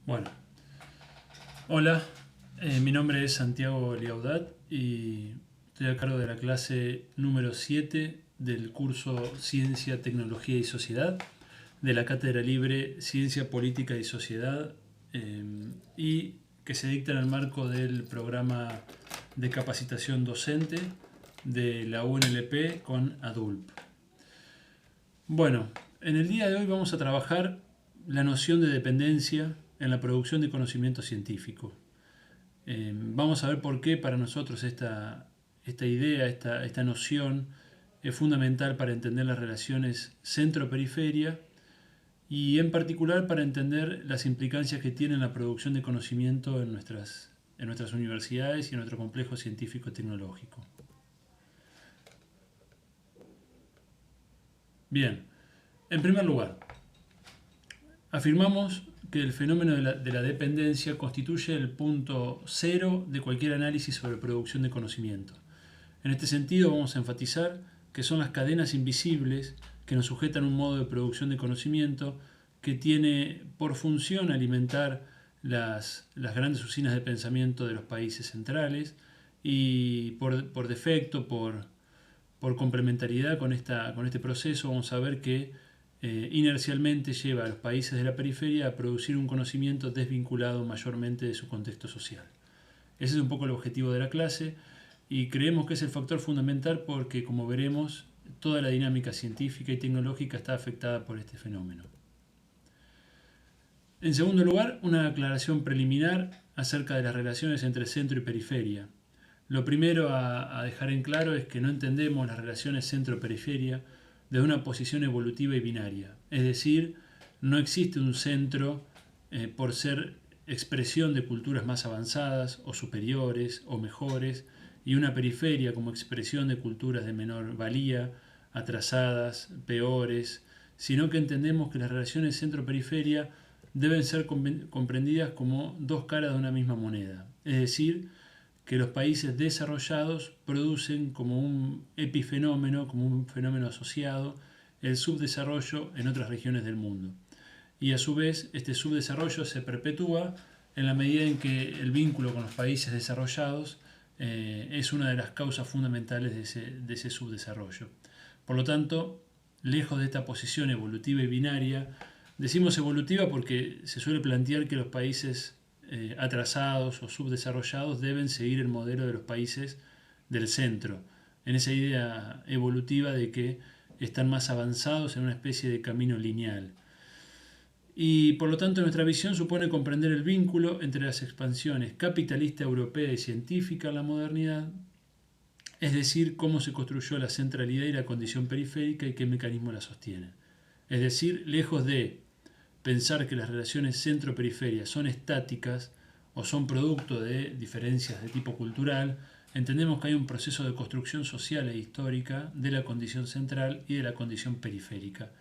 Bueno, hola, mi nombre es Santiago Liaudat y estoy a cargo de la clase número 7 del curso Ciencia, Tecnología y Sociedad de la Cátedra Libre Ciencia, Política y Sociedad y que se dicta en el marco del programa de capacitación docente de la UNLP con ADULP. Bueno, en el día de hoy vamos a trabajar la noción de dependencia en la producción de conocimiento científico. Vamos a ver por qué para nosotros esta idea, esta noción es fundamental para entender las relaciones centro-periferia y en particular para entender las implicancias que tiene la producción de conocimiento en nuestras universidades y en nuestro complejo científico-tecnológico. Bien, en primer lugar, afirmamos que el fenómeno de la dependencia constituye el punto cero de cualquier análisis sobre producción de conocimiento. En este sentido vamos a enfatizar que son las cadenas invisibles que nos sujetan un modo de producción de conocimiento que tiene por función alimentar las grandes usinas de pensamiento de los países centrales y por defecto, por complementariedad con este proceso, vamos a ver que inercialmente lleva a los países de la periferia a producir un conocimiento desvinculado mayormente de su contexto social. Ese es un poco el objetivo de la clase y creemos que es el factor fundamental porque, como veremos, toda la dinámica científica y tecnológica está afectada por este fenómeno. En segundo lugar, una aclaración preliminar acerca de las relaciones entre centro y periferia. Lo primero a dejar en claro es que no entendemos las relaciones centro-periferia desde una posición evolutiva y binaria. Es decir, no existe un centro por ser expresión de culturas más avanzadas o superiores o mejores y una periferia como expresión de culturas de menor valía, atrasadas, peores, sino que entendemos que las relaciones centro-periferia deben ser comprendidas como dos caras de una misma moneda. Es decir, que los países desarrollados producen como un epifenómeno, como un fenómeno asociado, el subdesarrollo en otras regiones del mundo. Y a su vez, este subdesarrollo se perpetúa en la medida en que el vínculo con los países desarrollados es una de las causas fundamentales de ese subdesarrollo. Por lo tanto, lejos de esta posición evolutiva y binaria, decimos evolutiva porque se suele plantear que los países atrasados o subdesarrollados deben seguir el modelo de los países del centro, en esa idea evolutiva de que están más avanzados en una especie de camino lineal. Y por lo tanto nuestra visión supone comprender el vínculo entre las expansiones capitalista europea y científica en la modernidad, es decir, cómo se construyó la centralidad y la condición periférica y qué mecanismos la sostienen. Es decir, lejos de pensar que las relaciones centro-periferia son estáticas o son producto de diferencias de tipo cultural, entendemos que hay un proceso de construcción social e histórica de la condición central y de la condición periférica,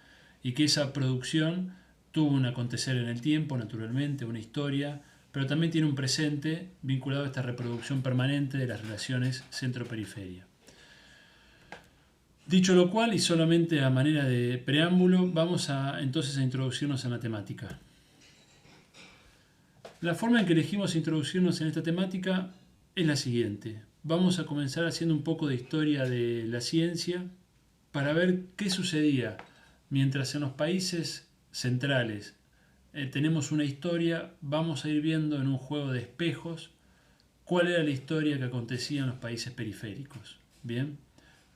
y que esa producción tuvo un acontecer en el tiempo, naturalmente, una historia, pero también tiene un presente vinculado a esta reproducción permanente de las relaciones centro-periferia. Dicho lo cual, y solamente a manera de preámbulo, vamos entonces a introducirnos en la temática. La forma en que elegimos introducirnos en esta temática es la siguiente. Vamos a comenzar haciendo un poco de historia de la ciencia para ver qué sucedía mientras en los países centrales tenemos una historia, vamos a ir viendo en un juego de espejos cuál era la historia que acontecía en los países periféricos. Bien.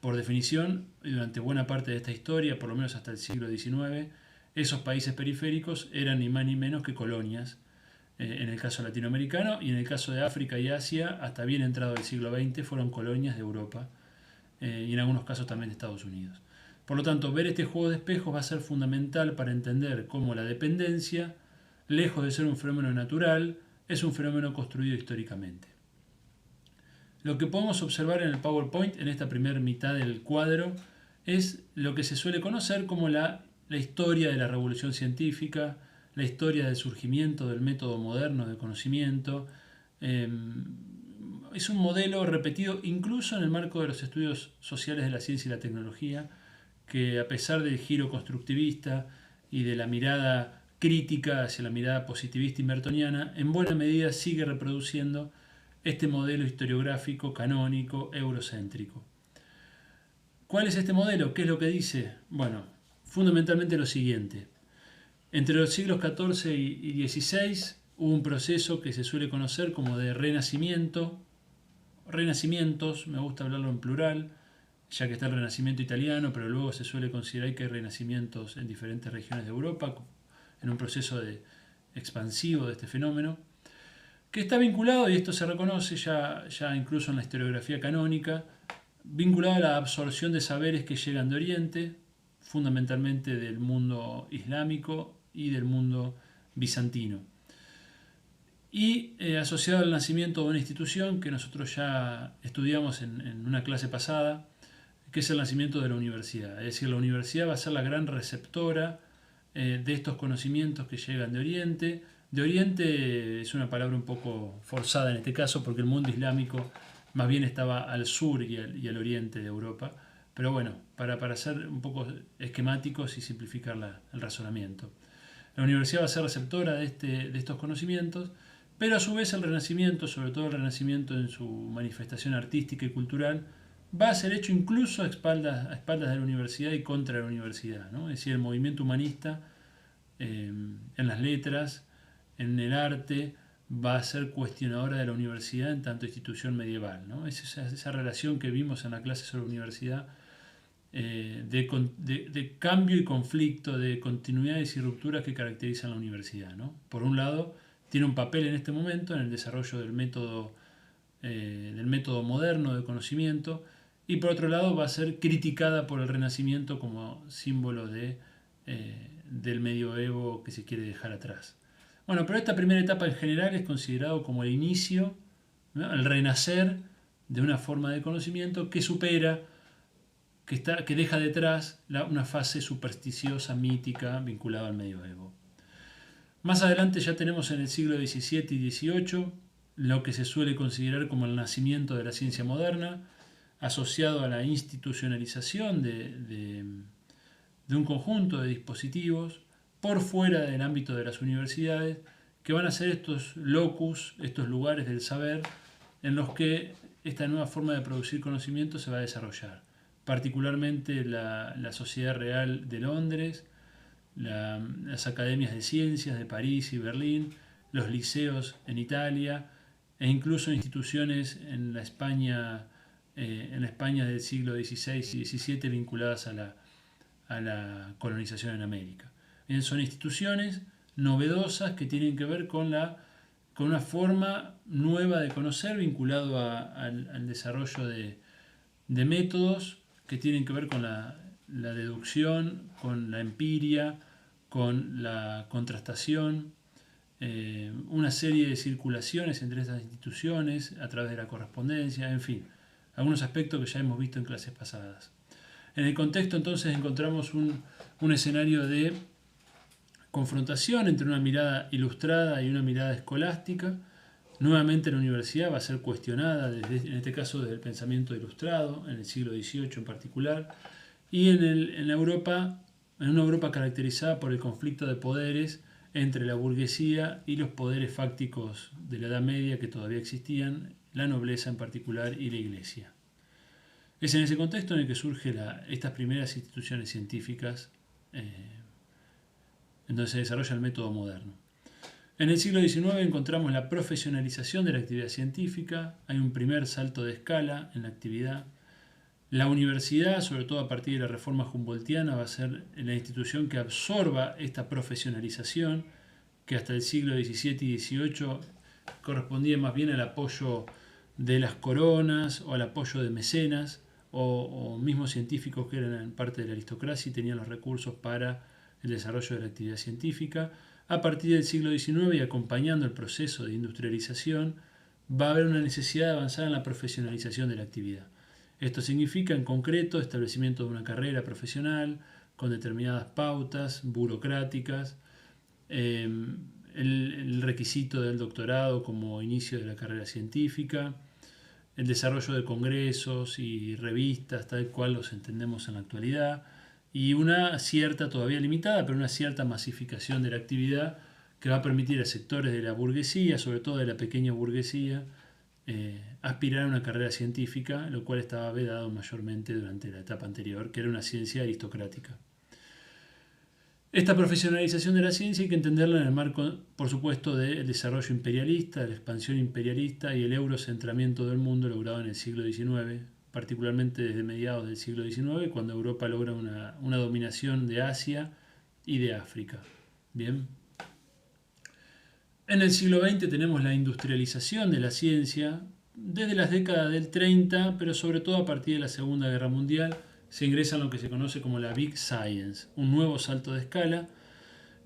Por definición, durante buena parte de esta historia, por lo menos hasta el siglo XIX, esos países periféricos eran ni más ni menos que colonias, en el caso latinoamericano, y en el caso de África y Asia, hasta bien entrado el siglo XX, fueron colonias de Europa, y en algunos casos también de Estados Unidos. Por lo tanto, ver este juego de espejos va a ser fundamental para entender cómo la dependencia, lejos de ser un fenómeno natural, es un fenómeno construido históricamente. Lo que podemos observar en el PowerPoint, en esta primera mitad del cuadro, es lo que se suele conocer como la historia de la revolución científica, la historia del surgimiento del método moderno de conocimiento. Es un modelo repetido incluso en el marco de los estudios sociales de la ciencia y la tecnología, que a pesar del giro constructivista y de la mirada crítica hacia la mirada positivista y mertoniana, en buena medida sigue reproduciendo este modelo historiográfico canónico eurocéntrico. ¿Cuál es este modelo? ¿Qué es lo que dice? Bueno, fundamentalmente lo siguiente. Entre los siglos XIV y XVI hubo un proceso que se suele conocer como de renacimientos, me gusta hablarlo en plural, ya que está el Renacimiento italiano, pero luego se suele considerar que hay renacimientos en diferentes regiones de Europa, en un proceso expansivo de este fenómeno, que está vinculado, y esto se reconoce ya incluso en la historiografía canónica, vinculado a la absorción de saberes que llegan de Oriente, fundamentalmente del mundo islámico y del mundo bizantino. Y asociado al nacimiento de una institución que nosotros ya estudiamos en una clase pasada, que es el nacimiento de la universidad. Es decir, la universidad va a ser la gran receptora de estos conocimientos que llegan de Oriente. De Oriente es una palabra un poco forzada en este caso, porque el mundo islámico más bien estaba al sur y al oriente de Europa. Pero bueno, para ser un poco esquemáticos y simplificar el razonamiento. La universidad va a ser receptora de estos conocimientos, pero a su vez el Renacimiento, sobre todo el Renacimiento en su manifestación artística y cultural, va a ser hecho incluso a espaldas de la universidad y contra la universidad, ¿no? Es decir, el movimiento humanista en las letras, en el arte, va a ser cuestionadora de la universidad en tanto institución medieval, ¿no? Es esa relación que vimos en la clase sobre la universidad de cambio y conflicto, de continuidades y rupturas que caracterizan la universidad, ¿no? Por un lado, tiene un papel en este momento en el desarrollo del método moderno de conocimiento, y por otro lado va a ser criticada por el Renacimiento como símbolo del medioevo que se quiere dejar atrás. Bueno, pero esta primera etapa en general es considerado como el inicio, ¿no?, el renacer de una forma de conocimiento que supera, que deja detrás una fase supersticiosa, mítica, vinculada al medioevo. Más adelante ya tenemos en el siglo XVII y XVIII lo que se suele considerar como el nacimiento de la ciencia moderna, asociado a la institucionalización de un conjunto de dispositivos por fuera del ámbito de las universidades, que van a ser estos locus, estos lugares del saber, en los que esta nueva forma de producir conocimiento se va a desarrollar. Particularmente la Sociedad Real de Londres, las academias de ciencias de París y Berlín, los liceos en Italia, e incluso instituciones en la España del siglo XVI y XVII vinculadas a la colonización en América. Bien, son instituciones novedosas que tienen que ver con una forma nueva de conocer, vinculado al desarrollo de métodos que tienen que ver con la deducción, con la empiria, con la contrastación, una serie de circulaciones entre estas instituciones a través de la correspondencia, en fin, algunos aspectos que ya hemos visto en clases pasadas. En el contexto entonces encontramos un escenario de confrontación entre una mirada ilustrada y una mirada escolástica. Nuevamente la universidad va a ser cuestionada, en este caso desde el pensamiento ilustrado, en el siglo XVIII en particular, y en una Europa caracterizada por el conflicto de poderes entre la burguesía y los poderes fácticos de la Edad Media que todavía existían, la nobleza en particular y la Iglesia. Es en ese contexto en el que surgen estas primeras instituciones científicas en donde se desarrolla el método moderno. En el siglo XIX encontramos la profesionalización de la actividad científica, hay un primer salto de escala en la actividad. La universidad, sobre todo a partir de la reforma humboldtiana, va a ser la institución que absorba esta profesionalización, que hasta el siglo XVII y XVIII correspondía más bien al apoyo de las coronas o al apoyo de mecenas o mismos científicos que eran parte de la aristocracia y tenían los recursos para el desarrollo de la actividad científica. A partir del siglo XIX y acompañando el proceso de industrialización, va a haber una necesidad de avanzar en la profesionalización de la actividad. Esto significa, en concreto, establecimiento de una carrera profesional con determinadas pautas burocráticas, el requisito del doctorado como inicio de la carrera científica, el desarrollo de congresos y revistas tal cual los entendemos en la actualidad, y una cierta, todavía limitada, pero una cierta masificación de la actividad que va a permitir a sectores de la burguesía, sobre todo de la pequeña burguesía, aspirar a una carrera científica, lo cual estaba vedado mayormente durante la etapa anterior, que era una ciencia aristocrática. Esta profesionalización de la ciencia hay que entenderla en el marco, por supuesto, del desarrollo imperialista, de la expansión imperialista y el eurocentramiento del mundo logrado en el siglo XIX, particularmente desde mediados del siglo XIX, cuando Europa logra una dominación de Asia y de África. Bien. En el siglo XX tenemos la industrialización de la ciencia, desde las décadas del 30, pero sobre todo a partir de la Segunda Guerra Mundial, se ingresa en lo que se conoce como la Big Science, un nuevo salto de escala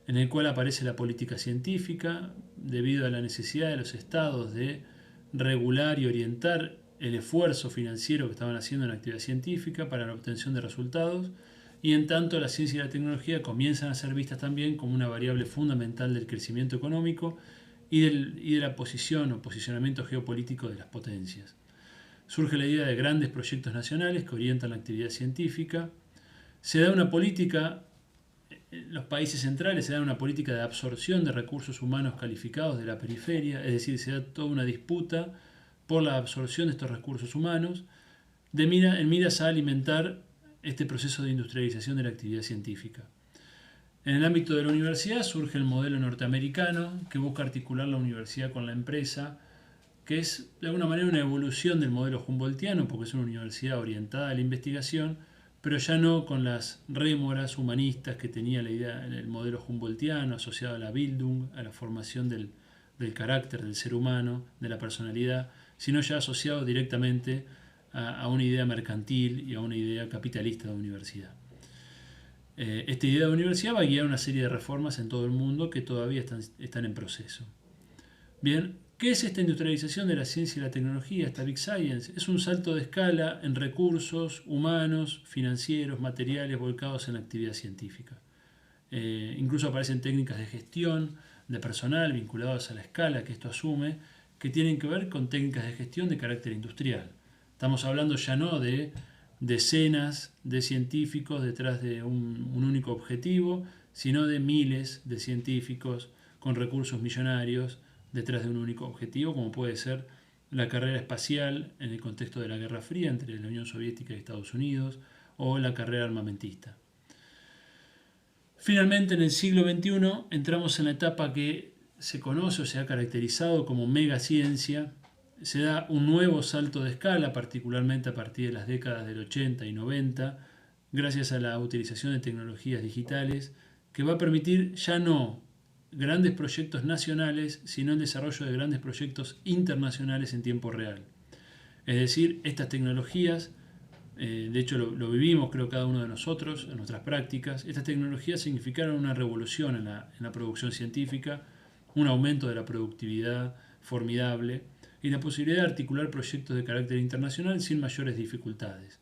en el cual aparece la política científica debido a la necesidad de los estados de regular y orientar el esfuerzo financiero que estaban haciendo en la actividad científica para la obtención de resultados, y en tanto la ciencia y la tecnología comienzan a ser vistas también como una variable fundamental del crecimiento económico y de la posición o posicionamiento geopolítico de las potencias. Surge la idea de grandes proyectos nacionales que orientan la actividad científica. Se da una política, en los países centrales se da una política de absorción de recursos humanos calificados de la periferia, es decir, se da toda una disputa por la absorción de estos recursos humanos en miras a alimentar este proceso de industrialización de la actividad científica. En el ámbito de la universidad surge el modelo norteamericano que busca articular la universidad con la empresa, que es de alguna manera una evolución del modelo humboldtiano, porque es una universidad orientada a la investigación, pero ya no con las rémoras humanistas que tenía la idea en el modelo humboldtiano, asociado a la Bildung, a la formación del carácter del ser humano, de la personalidad, sino ya asociado directamente a una idea mercantil y a una idea capitalista de universidad. Esta idea de universidad va a guiar una serie de reformas en todo el mundo que todavía están en proceso. Bien, ¿qué es esta industrialización de la ciencia y la tecnología, esta Big Science? Es un salto de escala en recursos humanos, financieros, materiales volcados en la actividad científica. Incluso aparecen técnicas de gestión de personal vinculadas a la escala que esto asume, que tienen que ver con técnicas de gestión de carácter industrial. Estamos hablando ya no de decenas de científicos detrás de un único objetivo, sino de miles de científicos con recursos millonarios detrás de un único objetivo, como puede ser la carrera espacial en el contexto de la Guerra Fría entre la Unión Soviética y Estados Unidos, o la carrera armamentista. Finalmente, en el siglo XXI entramos en la etapa que se conoce o se ha caracterizado como megaciencia. Se da un nuevo salto de escala, particularmente a partir de las décadas del 80 y 90, gracias a la utilización de tecnologías digitales, que va a permitir ya no grandes proyectos nacionales, sino el desarrollo de grandes proyectos internacionales en tiempo real. Es decir, estas tecnologías, de hecho lo vivimos creo cada uno de nosotros en nuestras prácticas, estas tecnologías significaron una revolución en la producción científica, un aumento de la productividad formidable y la posibilidad de articular proyectos de carácter internacional sin mayores dificultades.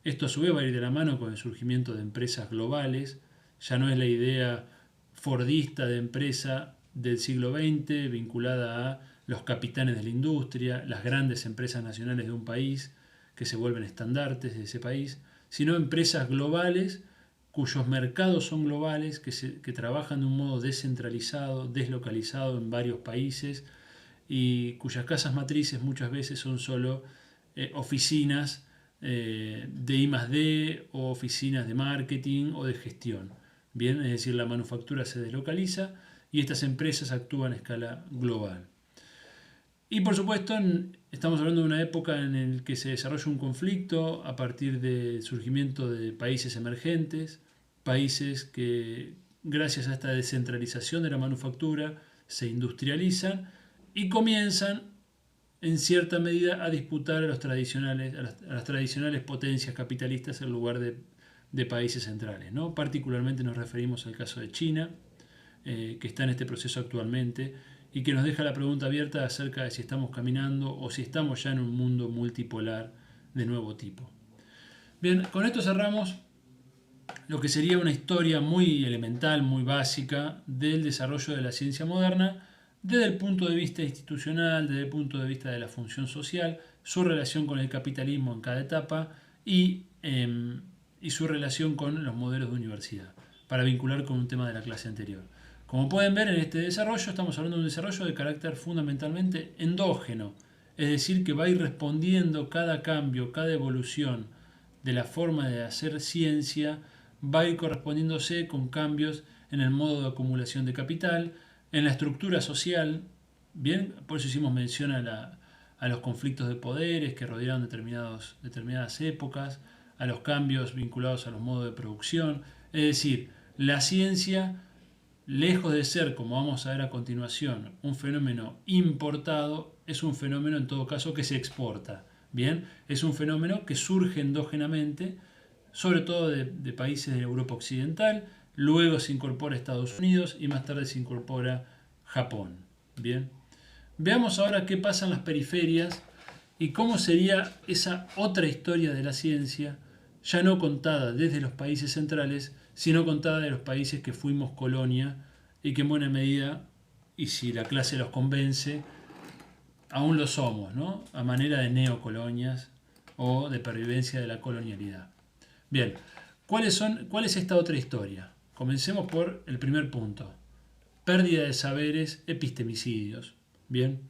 Esto a su vez va a ir de la mano con el surgimiento de empresas globales, ya no es la idea fordista de empresa del siglo XX vinculada a los capitanes de la industria, las grandes empresas nacionales de un país que se vuelven estandartes de ese país, sino empresas globales cuyos mercados son globales, que trabajan de un modo descentralizado, deslocalizado en varios países y cuyas casas matrices muchas veces son solo oficinas de I+D o oficinas de marketing o de gestión. Bien, es decir, la manufactura se deslocaliza y estas empresas actúan a escala global. Y por supuesto, estamos hablando de una época en la que se desarrolla un conflicto a partir del surgimiento de países emergentes, países que gracias a esta descentralización de la manufactura se industrializan y comienzan en cierta medida a disputar a las tradicionales potencias capitalistas en lugar de países centrales, ¿no? Particularmente nos referimos al caso de China, que está en este proceso actualmente y que nos deja la pregunta abierta acerca de si estamos caminando o si estamos ya en un mundo multipolar de nuevo tipo. Bien, con esto cerramos lo que sería una historia muy elemental, muy básica del desarrollo de la ciencia moderna desde el punto de vista institucional, desde el punto de vista de la función social, su relación con el capitalismo en cada etapa y y su relación con los modelos de universidad, para vincular con un tema de la clase anterior. Como pueden ver en este desarrollo, estamos hablando de un desarrollo de carácter fundamentalmente endógeno, es decir, que va a ir respondiendo cada cambio, cada evolución de la forma de hacer ciencia, va a ir correspondiéndose con cambios en el modo de acumulación de capital, en la estructura social, bien, por eso hicimos mención a los conflictos de poderes que rodearon determinadas épocas, a los cambios vinculados a los modos de producción, es decir, la ciencia, lejos de ser, como vamos a ver a continuación, un fenómeno importado, es un fenómeno en todo caso que se exporta. Bien, es un fenómeno que surge endógenamente, sobre todo de países de Europa Occidental, luego se incorpora a Estados Unidos y más tarde se incorpora Japón. Bien, veamos ahora qué pasa en las periferias y cómo sería esa otra historia de la ciencia, ya no contada desde los países centrales, sino contada de los países que fuimos colonia y que en buena medida, y si la clase los convence, aún lo somos, ¿no? A manera de neocolonias o de pervivencia de la colonialidad. Bien, ¿cuál es esta otra historia? Comencemos por el primer punto. Pérdida de saberes, epistemicidios. Bien.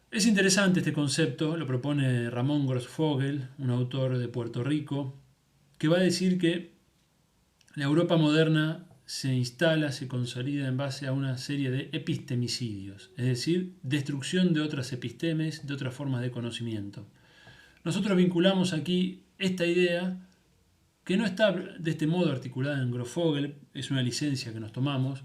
Es interesante este concepto, lo propone Ramón Grossfogel, un autor de Puerto Rico, que va a decir que la Europa moderna se instala, se consolida en base a una serie de epistemicidios, es decir, destrucción de otras epistemes, de otras formas de conocimiento. Nosotros vinculamos aquí esta idea, que no está de este modo articulada en Grossfogel, es una licencia que nos tomamos,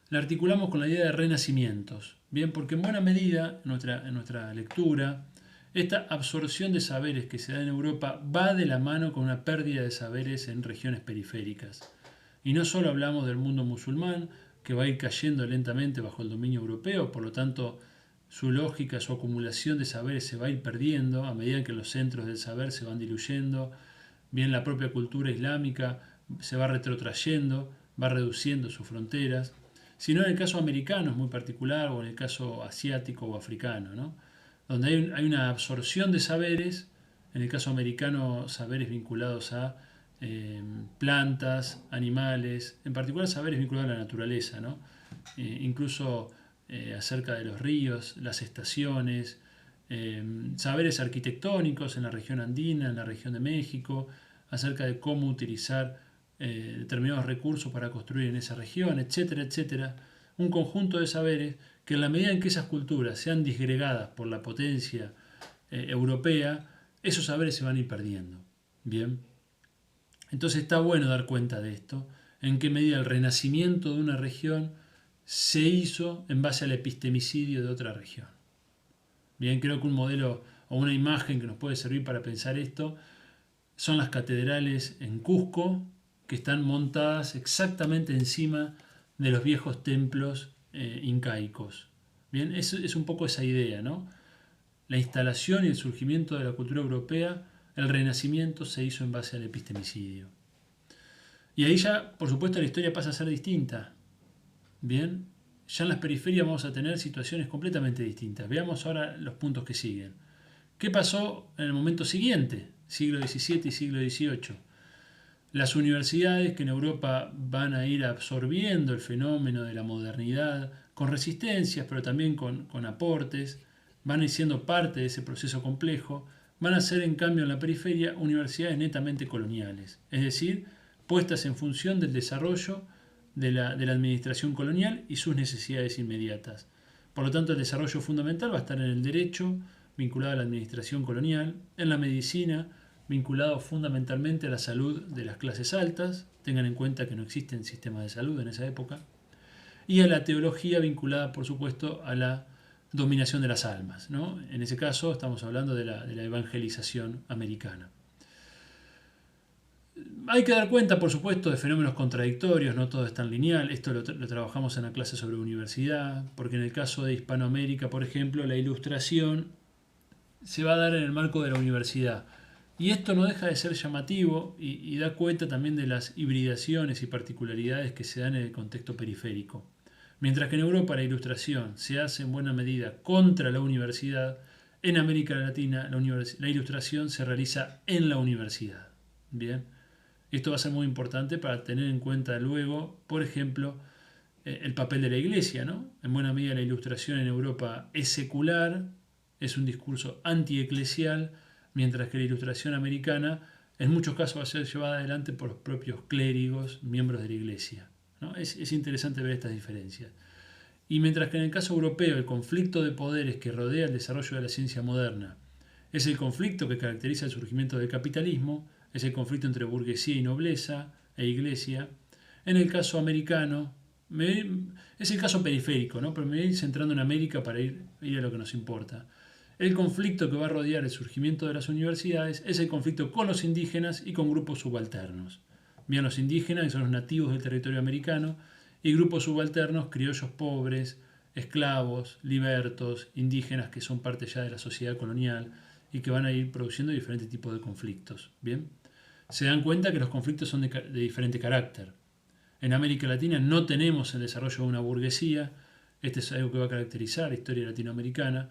la articulamos con la idea de renacimientos. Bien, porque en buena medida, en nuestra lectura, esta absorción de saberes que se da en Europa va de la mano con una pérdida de saberes en regiones periféricas. Y no solo hablamos del mundo musulmán, que va a ir cayendo lentamente bajo el dominio europeo, por lo tanto su lógica, su acumulación de saberes se va a ir perdiendo a medida que los centros del saber se van diluyendo, bien la propia cultura islámica se va retrotrayendo, va reduciendo sus fronteras, sino en el caso americano es muy particular, o en el caso asiático o africano, ¿no? Donde hay una absorción de saberes, en el caso americano saberes vinculados a plantas, animales, en particular saberes vinculados a la naturaleza, ¿no? Incluso acerca de los ríos, las estaciones, saberes arquitectónicos en la región andina, en la región de México, acerca de cómo utilizar determinados recursos para construir en esa región, etcétera, etcétera. Un conjunto de saberes que en la medida en que esas culturas sean disgregadas por la potencia europea, esos saberes se van a ir perdiendo. Bien. Entonces está bueno dar cuenta de esto, en qué medida el renacimiento de una región se hizo en base al epistemicidio de otra región. Bien, creo que un modelo o una imagen que nos puede servir para pensar esto son las catedrales en Cusco, que están montadas exactamente encima de los viejos templos incaicos. Bien, es un poco esa idea, ¿no? La instalación y el surgimiento de la cultura europea, el renacimiento se hizo en base al epistemicidio. Y ahí ya, por supuesto, la historia pasa a ser distinta. Bien, ya en las periferias vamos a tener situaciones completamente distintas. Veamos ahora los puntos que siguen. ¿Qué pasó en el momento siguiente, siglo XVII y siglo XVIII? Las universidades que en Europa van a ir absorbiendo el fenómeno de la modernidad con resistencias, pero también con aportes, van a ir siendo parte de ese proceso complejo, van a ser en cambio en la periferia universidades netamente coloniales, es decir, puestas en función del desarrollo de la administración colonial y sus necesidades inmediatas. Por lo tanto, el desarrollo fundamental va a estar en el derecho, vinculado a la administración colonial, en la medicina, vinculado fundamentalmente a la salud de las clases altas, tengan en cuenta que no existen sistemas de salud en esa época, y a la teología vinculada, por supuesto, a la dominación de las almas, ¿no? En ese caso estamos hablando de la evangelización americana. Hay que dar cuenta, por supuesto, de fenómenos contradictorios, no todo es tan lineal, esto lo trabajamos en la clase sobre universidad, porque en el caso de Hispanoamérica, por ejemplo, la ilustración se va a dar en el marco de la universidad. Y esto no deja de ser llamativo y da cuenta también de las hibridaciones y particularidades que se dan en el contexto periférico. Mientras que en Europa la ilustración se hace en buena medida contra la universidad, en América Latina la ilustración se realiza en la universidad. Bien, esto va a ser muy importante para tener en cuenta luego, por ejemplo, el papel de la Iglesia, ¿no? En buena medida la Ilustración en Europa es secular, es un discurso antieclesial, mientras que la Ilustración americana en muchos casos va a ser llevada adelante por los propios clérigos, miembros de la Iglesia, ¿no? Es interesante ver estas diferencias. Y mientras que en el caso europeo el conflicto de poderes que rodea el desarrollo de la ciencia moderna es el conflicto que caracteriza el surgimiento del capitalismo, es el conflicto entre burguesía y nobleza e iglesia, en el caso americano, es el caso periférico, ¿no? Pero me voy a ir centrando en América para ir a lo que nos importa. El conflicto que va a rodear el surgimiento de las universidades es el conflicto con los indígenas y con grupos subalternos. Bien, los indígenas, que son los nativos del territorio americano, y grupos subalternos, criollos pobres, esclavos, libertos, indígenas que son parte ya de la sociedad colonial y que van a ir produciendo diferentes tipos de conflictos. Bien, se dan cuenta que los conflictos son de diferente carácter. En América Latina no tenemos el desarrollo de una burguesía, este es algo que va a caracterizar la historia latinoamericana.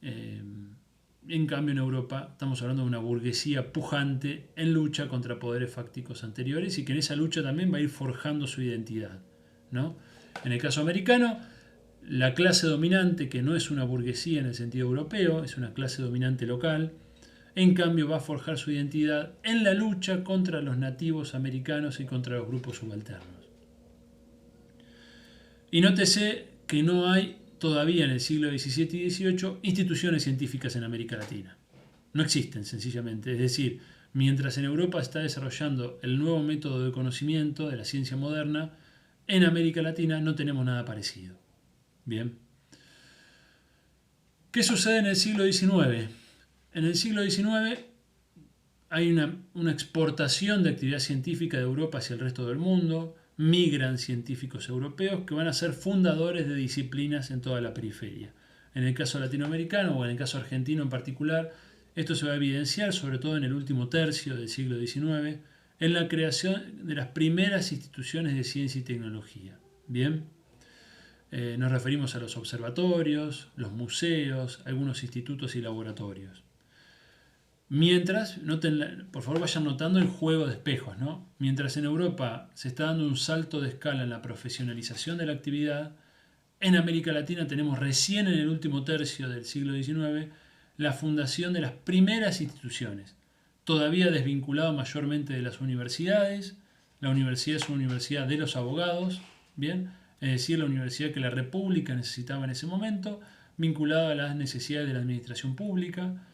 En cambio, en Europa estamos hablando de una burguesía pujante en lucha contra poderes fácticos anteriores y que en esa lucha también va a ir forjando su identidad, ¿no? En el caso americano, la clase dominante, que no es una burguesía en el sentido europeo, es una clase dominante local, en cambio va a forjar su identidad en la lucha contra los nativos americanos y contra los grupos subalternos. Y nótese que no hay todavía en el siglo XVII y XVIII instituciones científicas en América Latina. No existen, sencillamente. Es decir, mientras en Europa está desarrollando el nuevo método de conocimiento de la ciencia moderna, en América Latina no tenemos nada parecido. Bien. ¿Qué sucede en el siglo XIX? En el siglo XIX hay una exportación de actividad científica de Europa hacia el resto del mundo, migran científicos europeos que van a ser fundadores de disciplinas en toda la periferia. En el caso latinoamericano o en el caso argentino en particular, esto se va a evidenciar sobre todo en el último tercio del siglo XIX, en la creación de las primeras instituciones de ciencia y tecnología. Bien, nos referimos a los observatorios, los museos, algunos institutos y laboratorios. Mientras, por favor vayan notando el juego de espejos, ¿no? Mientras en Europa se está dando un salto de escala en la profesionalización de la actividad, en América Latina tenemos recién en el último tercio del siglo XIX la fundación de las primeras instituciones, todavía desvinculado mayormente de las universidades. La universidad es una universidad de los abogados, ¿bien? Es decir, la universidad que la República necesitaba en ese momento, vinculada a las necesidades de la administración pública,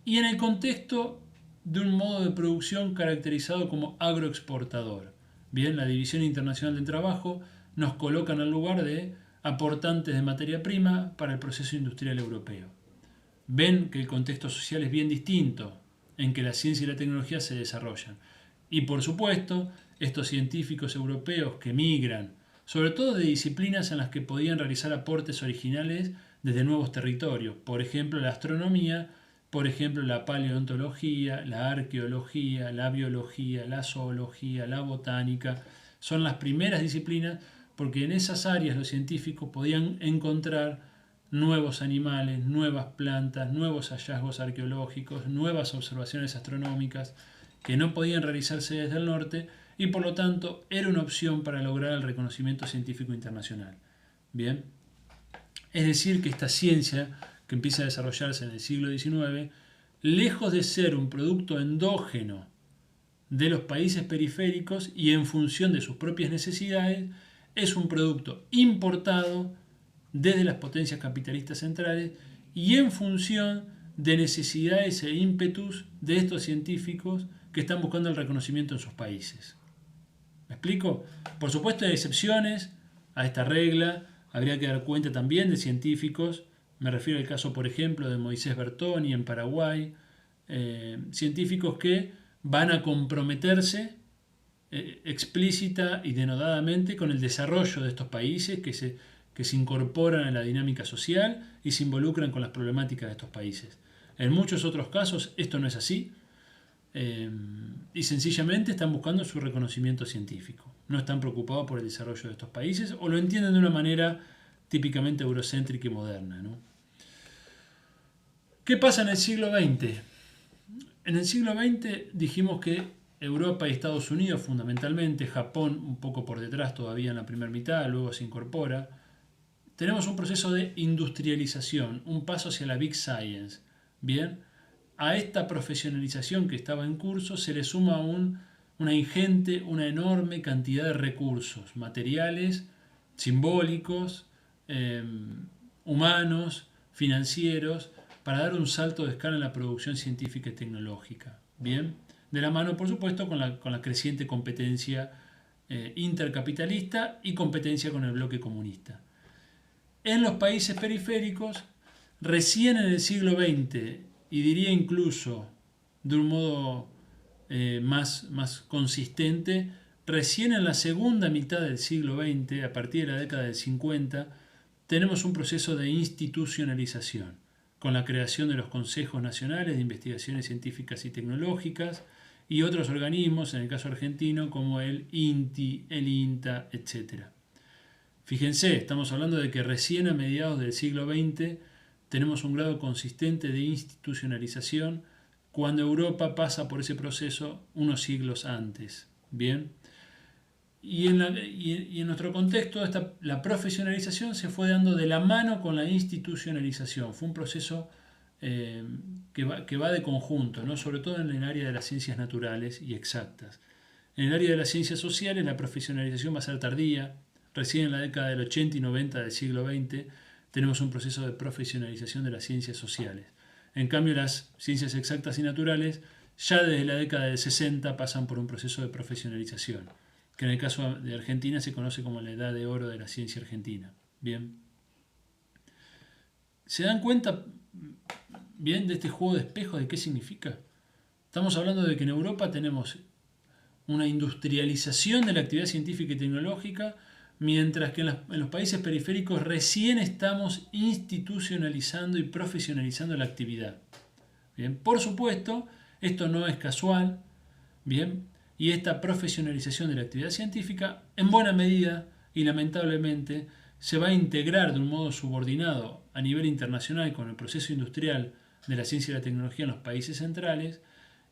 y en el contexto de un modo de producción caracterizado como agroexportador. Bien, la División Internacional del Trabajo nos coloca en el lugar de aportantes de materia prima para el proceso industrial europeo. Ven que el contexto social es bien distinto, en que la ciencia y la tecnología se desarrollan. Y por supuesto, estos científicos europeos que migran, sobre todo de disciplinas en las que podían realizar aportes originales desde nuevos territorios, por ejemplo la astronomía, por ejemplo la paleontología, la arqueología, la biología, la zoología, la botánica, son las primeras disciplinas porque en esas áreas los científicos podían encontrar nuevos animales, nuevas plantas, nuevos hallazgos arqueológicos, nuevas observaciones astronómicas que no podían realizarse desde el norte y por lo tanto era una opción para lograr el reconocimiento científico internacional. Bien, es decir que esta ciencia que empieza a desarrollarse en el siglo XIX, lejos de ser un producto endógeno de los países periféricos y en función de sus propias necesidades, es un producto importado desde las potencias capitalistas centrales y en función de necesidades e ímpetus de estos científicos que están buscando el reconocimiento en sus países. ¿Me explico? Por supuesto hay excepciones a esta regla, habría que dar cuenta también de científicos, me refiero al caso por ejemplo de Moisés Bertoni en Paraguay, científicos que van a comprometerse explícita y denodadamente con el desarrollo de estos países que se incorporan a la dinámica social y se involucran con las problemáticas de estos países. En muchos otros casos esto no es así y sencillamente están buscando su reconocimiento científico. No están preocupados por el desarrollo de estos países o lo entienden de una manera típicamente eurocéntrica y moderna, ¿no? ¿Qué pasa en el siglo XX? En el siglo XX dijimos que Europa y Estados Unidos fundamentalmente, Japón un poco por detrás todavía en la primera mitad, luego se incorpora, tenemos un proceso de industrialización, un paso hacia la Big Science. Bien, a esta profesionalización que estaba en curso se le suma una ingente, una enorme cantidad de recursos materiales, simbólicos, humanos, financieros, para dar un salto de escala en la producción científica y tecnológica. Bien, de la mano, por supuesto, con la creciente competencia intercapitalista y competencia con el bloque comunista. En los países periféricos, recién en el siglo XX, y diría incluso de un modo más consistente, recién en la segunda mitad del siglo XX, a partir de la década del 50, tenemos un proceso de institucionalización, con la creación de los Consejos Nacionales de Investigaciones Científicas y Tecnológicas y otros organismos, en el caso argentino, como el INTI, el INTA, etc. Fíjense, estamos hablando de que recién a mediados del siglo XX tenemos un grado consistente de institucionalización cuando Europa pasa por ese proceso unos siglos antes. Bien. Y en nuestro contexto, la profesionalización se fue dando de la mano con la institucionalización. Fue un proceso que va de conjunto, ¿no? Sobre todo en el área de las ciencias naturales y exactas. En el área de las ciencias sociales, la profesionalización va a ser tardía. Recién en la década del 80 y 90 del siglo XX tenemos un proceso de profesionalización de las ciencias sociales. En cambio, las ciencias exactas y naturales ya desde la década del 60 pasan por un proceso de profesionalización, que en el caso de Argentina se conoce como la edad de oro de la ciencia argentina. Bien. ¿Se dan cuenta bien de este juego de espejos de qué significa? Estamos hablando de que en Europa tenemos una industrialización de la actividad científica y tecnológica, mientras que en los países periféricos recién estamos institucionalizando y profesionalizando la actividad. Bien, por supuesto, esto no es casual, bien, y esta profesionalización de la actividad científica, en buena medida y lamentablemente, se va a integrar de un modo subordinado a nivel internacional con el proceso industrial de la ciencia y la tecnología en los países centrales,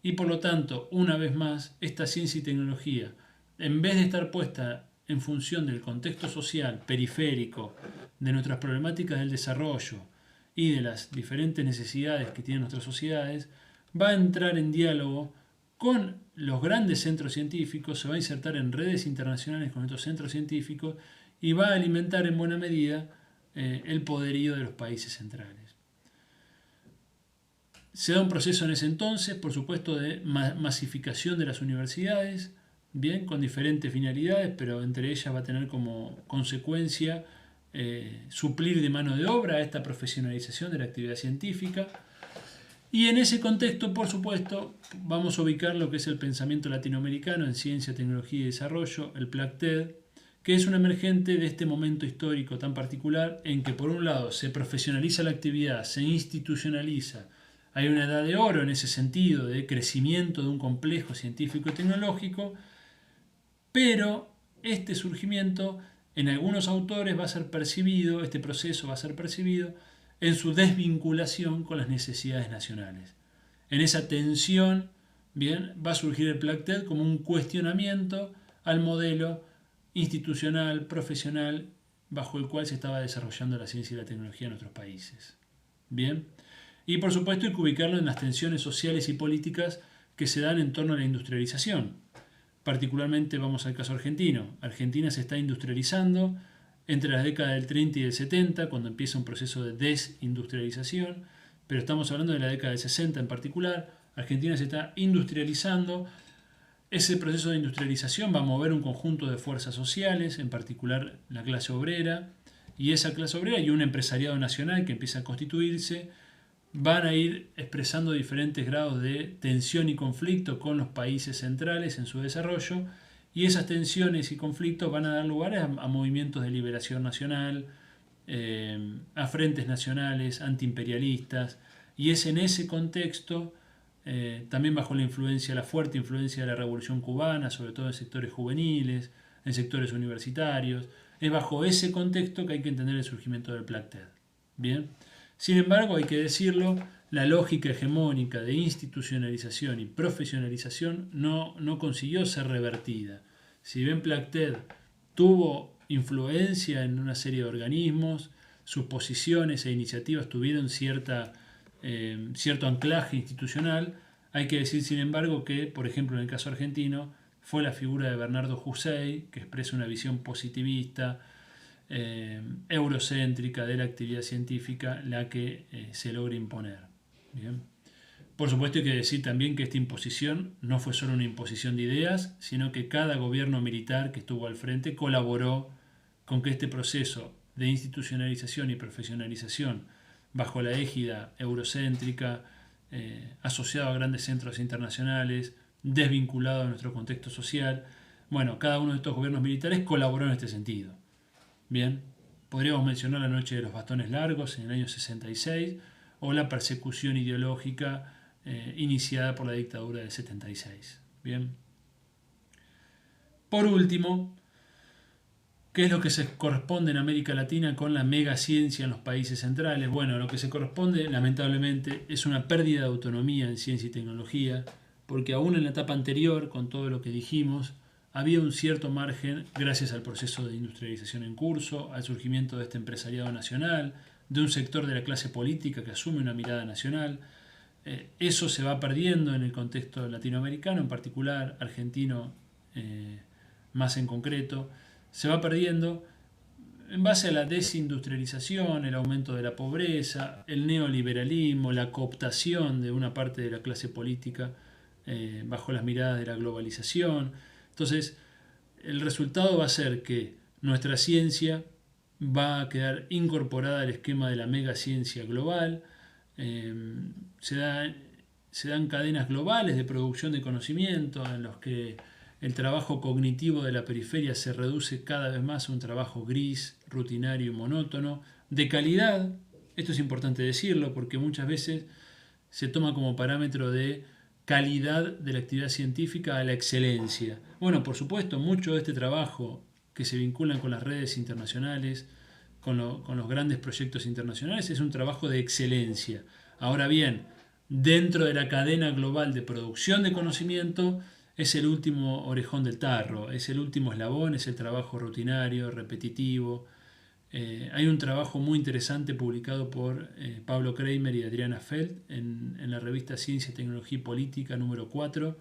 y por lo tanto, una vez más, esta ciencia y tecnología, en vez de estar puesta en función del contexto social periférico, de nuestras problemáticas del desarrollo y de las diferentes necesidades que tienen nuestras sociedades, va a entrar en diálogo con los grandes centros científicos, se va a insertar en redes internacionales con estos centros científicos y va a alimentar en buena medida el poderío de los países centrales. Se da un proceso en ese entonces, por supuesto, de masificación de las universidades, bien, con diferentes finalidades, pero entre ellas va a tener como consecuencia suplir de mano de obra a esta profesionalización de la actividad científica. Y en ese contexto, por supuesto, vamos a ubicar lo que es el pensamiento latinoamericano en ciencia, tecnología y desarrollo, el PLACTED, que es un emergente de este momento histórico tan particular en que por un lado se profesionaliza la actividad, se institucionaliza, hay una edad de oro en ese sentido de crecimiento de un complejo científico y tecnológico, pero este surgimiento en algunos autores va a ser percibido, este proceso va a ser percibido en su desvinculación con las necesidades nacionales. En esa tensión, bien, va a surgir el PLACTED como un cuestionamiento al modelo institucional, profesional, bajo el cual se estaba desarrollando la ciencia y la tecnología en otros países. Bien, y por supuesto hay que ubicarlo en las tensiones sociales y políticas que se dan en torno a la industrialización. Particularmente vamos al caso argentino. Argentina se está industrializando entre las décadas del 30 y del 70, cuando empieza un proceso de desindustrialización, pero estamos hablando de la década del 60 en particular. Argentina se está industrializando. Ese proceso de industrialización va a mover un conjunto de fuerzas sociales, en particular la clase obrera, y esa clase obrera y un empresariado nacional que empieza a constituirse van a ir expresando diferentes grados de tensión y conflicto con los países centrales en su desarrollo, y esas tensiones y conflictos van a dar lugar a movimientos de liberación nacional, a frentes nacionales antiimperialistas, y es en ese contexto, también bajo la fuerte influencia de la Revolución Cubana, sobre todo en sectores juveniles, en sectores universitarios, es bajo ese contexto que hay que entender el surgimiento del PLACTED. Bien. Sin embargo, hay que decirlo, la lógica hegemónica de institucionalización y profesionalización no consiguió ser revertida. Si bien Placted tuvo influencia en una serie de organismos, sus posiciones e iniciativas tuvieron cierto anclaje institucional, hay que decir sin embargo que, por ejemplo en el caso argentino, fue la figura de Bernardo Husey, que expresa una visión positivista, eurocéntrica de la actividad científica, la que se logra imponer. Bien. Por supuesto hay que decir también que esta imposición no fue solo una imposición de ideas, sino que cada gobierno militar que estuvo al frente colaboró con que este proceso de institucionalización y profesionalización bajo la égida eurocéntrica, asociado a grandes centros internacionales, desvinculado de nuestro contexto social, bueno, cada uno de estos gobiernos militares colaboró en este sentido. Bien, podríamos mencionar la Noche de los Bastones Largos en el año 66 o la persecución ideológica iniciada por la dictadura del 76. Bien. Por último, ¿qué es lo que se corresponde en América Latina con la megaciencia en los países centrales? Bueno, lo que se corresponde, lamentablemente, es una pérdida de autonomía en ciencia y tecnología, porque aún en la etapa anterior, con todo lo que dijimos, había un cierto margen gracias al proceso de industrialización en curso, al surgimiento de este empresariado nacional, de un sector de la clase política que asume una mirada nacional. Eso se va perdiendo en el contexto latinoamericano, en particular argentino más en concreto. Se va perdiendo en base a la desindustrialización, el aumento de la pobreza, el neoliberalismo, la cooptación de una parte de la clase política bajo las miradas de la globalización. Entonces, el resultado va a ser que nuestra ciencia va a quedar incorporada al esquema de la megaciencia global. Se dan cadenas globales de producción de conocimiento en los que el trabajo cognitivo de la periferia se reduce cada vez más a un trabajo gris, rutinario y monótono, de calidad. Esto es importante decirlo porque muchas veces se toma como parámetro de calidad de la actividad científica a la excelencia. Bueno, por supuesto, mucho de este trabajo que se vinculan con las redes internacionales, con los grandes proyectos internacionales, es un trabajo de excelencia. Ahora bien, dentro de la cadena global de producción de conocimiento, es el último orejón del tarro, es el último eslabón, es el trabajo rutinario, repetitivo. Hay un trabajo muy interesante publicado por Pablo Kramer y Adriana Feld en la revista Ciencia, Tecnología y Política número 4,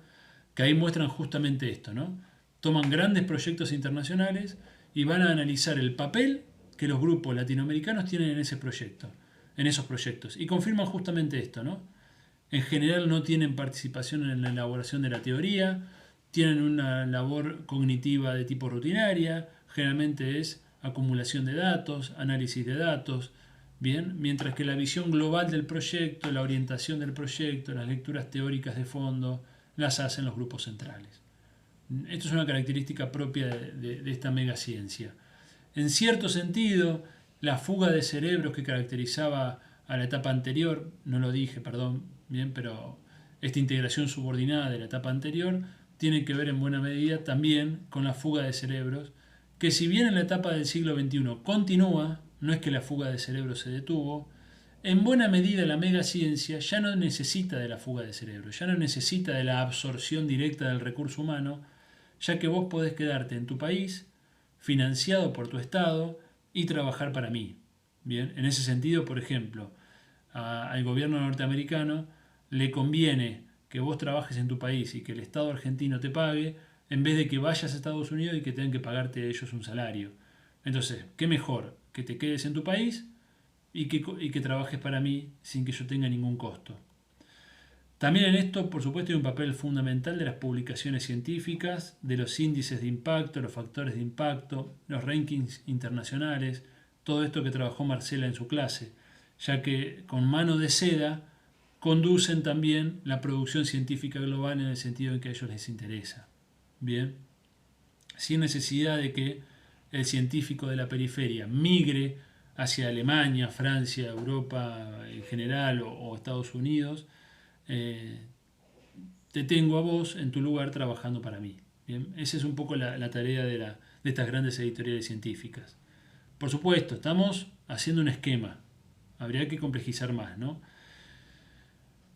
que ahí muestran justamente esto, ¿no? Toman grandes proyectos internacionales y van a analizar el papel que los grupos latinoamericanos tienen en ese proyecto, en esos proyectos, y confirman justamente esto, ¿no? En general no tienen participación en la elaboración de la teoría, tienen una labor cognitiva de tipo rutinaria, generalmente es acumulación de datos, análisis de datos, bien, mientras que la visión global del proyecto, la orientación del proyecto, las lecturas teóricas de fondo, las hacen los grupos centrales. Esto es una característica propia de esta megaciencia. En cierto sentido, la fuga de cerebros que caracterizaba a la etapa anterior, no lo dije, perdón, bien, pero esta integración subordinada de la etapa anterior tiene que ver en buena medida también con la fuga de cerebros, que si bien en la etapa del siglo XXI continúa, no es que la fuga de cerebros se detuvo, en buena medida la megaciencia ya no necesita de la fuga de cerebros, ya no necesita de la absorción directa del recurso humano, ya que vos podés quedarte en tu país, financiado por tu Estado, y trabajar para mí. Bien, en ese sentido, por ejemplo, al gobierno norteamericano le conviene que vos trabajes en tu país y que el Estado argentino te pague, en vez de que vayas a Estados Unidos y que tengan que pagarte a ellos un salario. Entonces, ¿qué mejor? Que te quedes en tu país y que trabajes para mí sin que yo tenga ningún costo. También en esto, por supuesto, hay un papel fundamental de las publicaciones científicas, de los índices de impacto, los factores de impacto, los rankings internacionales, todo esto que trabajó Marcela en su clase, ya que con mano de seda conducen también la producción científica global en el sentido en que a ellos les interesa. Bien, sin necesidad de que el científico de la periferia migre hacia Alemania, Francia, Europa en general o Estados Unidos, te tengo a vos en tu lugar trabajando para mí. Bien, esa es un poco la tarea de estas grandes editoriales científicas. Por supuesto, estamos haciendo un esquema. Habría que complejizar más, ¿no?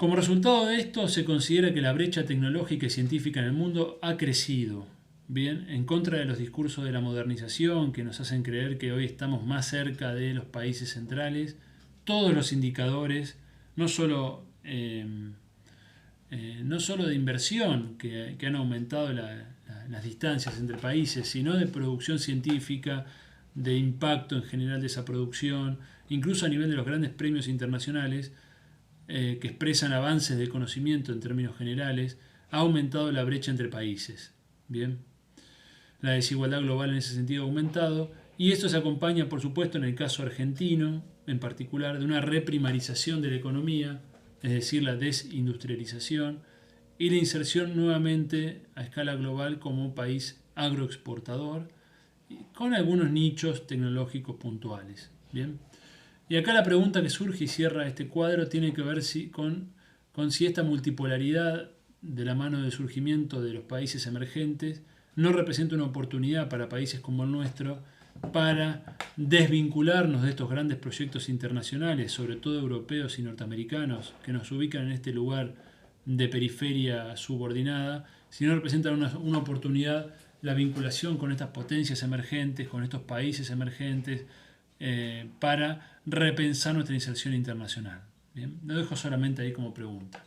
Como resultado de esto, se considera que la brecha tecnológica y científica en el mundo ha crecido. Bien, en contra de los discursos de la modernización que nos hacen creer que hoy estamos más cerca de los países centrales, todos los indicadores, no solo, no solo de inversión, que han aumentado las distancias entre países, sino de producción científica, de impacto en general de esa producción, incluso a nivel de los grandes premios internacionales, que expresan avances de conocimiento en términos generales, ha aumentado la brecha entre países. Bien, la desigualdad global en ese sentido ha aumentado y esto se acompaña, por supuesto, en el caso argentino, en particular, de una reprimarización de la economía, es decir, la desindustrialización y la inserción nuevamente a escala global como país agroexportador, con algunos nichos tecnológicos puntuales. Bien. Y acá la pregunta que surge y cierra este cuadro tiene que ver con si esta multipolaridad de la mano del surgimiento de los países emergentes no representa una oportunidad para países como el nuestro para desvincularnos de estos grandes proyectos internacionales, sobre todo europeos y norteamericanos, que nos ubican en este lugar de periferia subordinada, si no representan una oportunidad la vinculación con estas potencias emergentes, con estos países emergentes, para repensar nuestra inserción internacional. Bien, lo dejo solamente ahí como pregunta.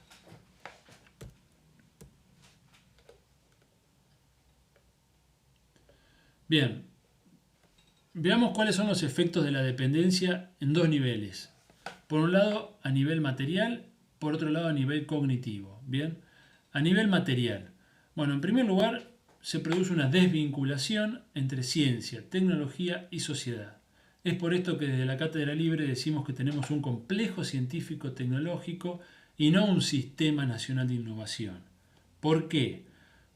Bien, veamos cuáles son los efectos de la dependencia en dos niveles. Por un lado, a nivel material, por otro lado, a nivel cognitivo. Bien, a nivel material. Bueno, en primer lugar, se produce una desvinculación entre ciencia, tecnología y sociedad. Es por esto que desde la Cátedra Libre decimos que tenemos un complejo científico-tecnológico y no un sistema nacional de innovación. ¿Por qué?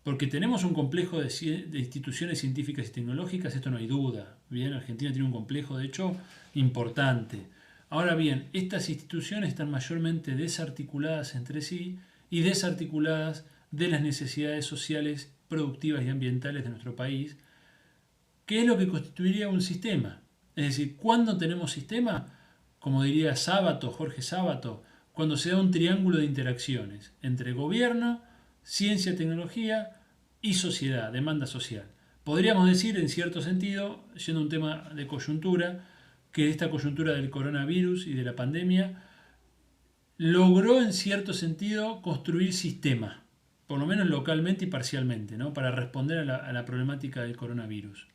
Porque tenemos un complejo de instituciones científicas y tecnológicas, esto no hay duda. Bien, Argentina tiene un complejo, de hecho, importante. Ahora bien, estas instituciones están mayormente desarticuladas entre sí y desarticuladas de las necesidades sociales, productivas y ambientales de nuestro país, que es lo que constituiría un sistema. Es decir, ¿cuándo tenemos sistema? Como diría Sábato, Jorge Sábato, cuando se da un triángulo de interacciones entre gobierno, ciencia, tecnología y sociedad, demanda social. Podríamos decir, en cierto sentido, yendo a un tema de coyuntura, que esta coyuntura del coronavirus y de la pandemia logró, en cierto sentido, construir sistema, por lo menos localmente y parcialmente, ¿no? Para responder a la problemática del coronavirus.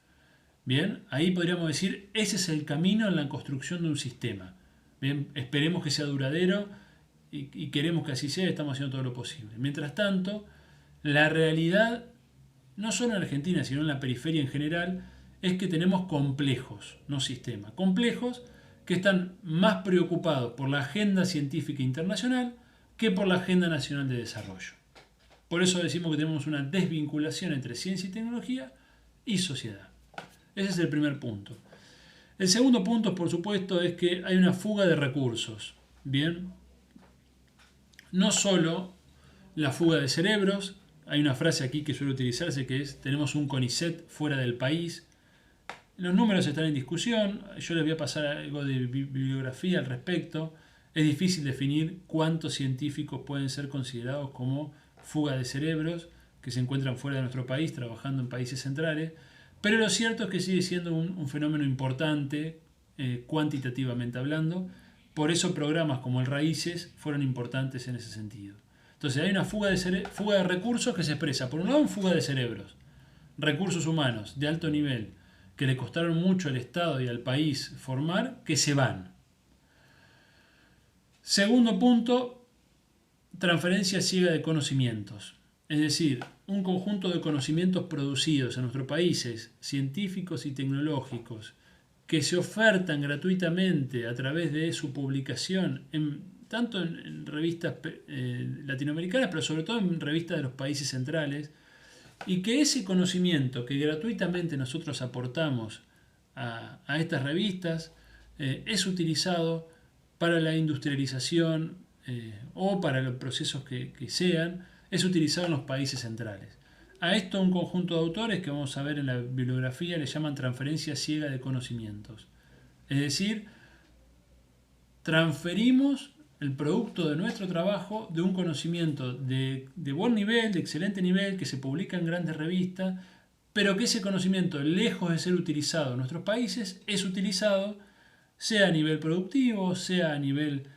Bien, ahí podríamos decir, ese es el camino en la construcción de un sistema. Bien, esperemos que sea duradero y queremos que así sea, estamos haciendo todo lo posible. Mientras tanto, la realidad, no solo en Argentina, sino en la periferia en general, es que tenemos complejos, no sistemas, complejos que están más preocupados por la agenda científica internacional que por la agenda nacional de desarrollo. Por eso decimos que tenemos una desvinculación entre ciencia y tecnología y sociedad. Ese es el primer punto. El segundo punto, por supuesto, es que hay una fuga de recursos. Bien, no solo la fuga de cerebros, hay una frase aquí que suele utilizarse que es: tenemos un CONICET fuera del país. Los números están en discusión, yo les voy a pasar algo de bibliografía al respecto. Es difícil definir cuántos científicos pueden ser considerados como fuga de cerebros que se encuentran fuera de nuestro país trabajando en países centrales, pero lo cierto es que sigue siendo un fenómeno importante, cuantitativamente hablando. Por eso programas como el Raíces fueron importantes en ese sentido. Entonces hay una fuga de recursos que se expresa, por un lado, en fuga de cerebros, recursos humanos de alto nivel, que le costaron mucho al Estado y al país formar, que se van. Segundo punto, transferencia ciega de conocimientos. Es decir, un conjunto de conocimientos producidos en nuestros países, científicos y tecnológicos, que se ofertan gratuitamente a través de su publicación, tanto en revistas latinoamericanas, pero sobre todo en revistas de los países centrales, y que ese conocimiento que gratuitamente nosotros aportamos a estas revistas es utilizado para la industrialización o para los procesos que sean, es utilizado en los países centrales. A esto un conjunto de autores que vamos a ver en la bibliografía le llaman transferencia ciega de conocimientos. Es decir, transferimos el producto de nuestro trabajo, de un conocimiento de buen nivel, de excelente nivel, que se publica en grandes revistas, pero que ese conocimiento, lejos de ser utilizado en nuestros países, es utilizado, sea a nivel productivo, sea a nivel,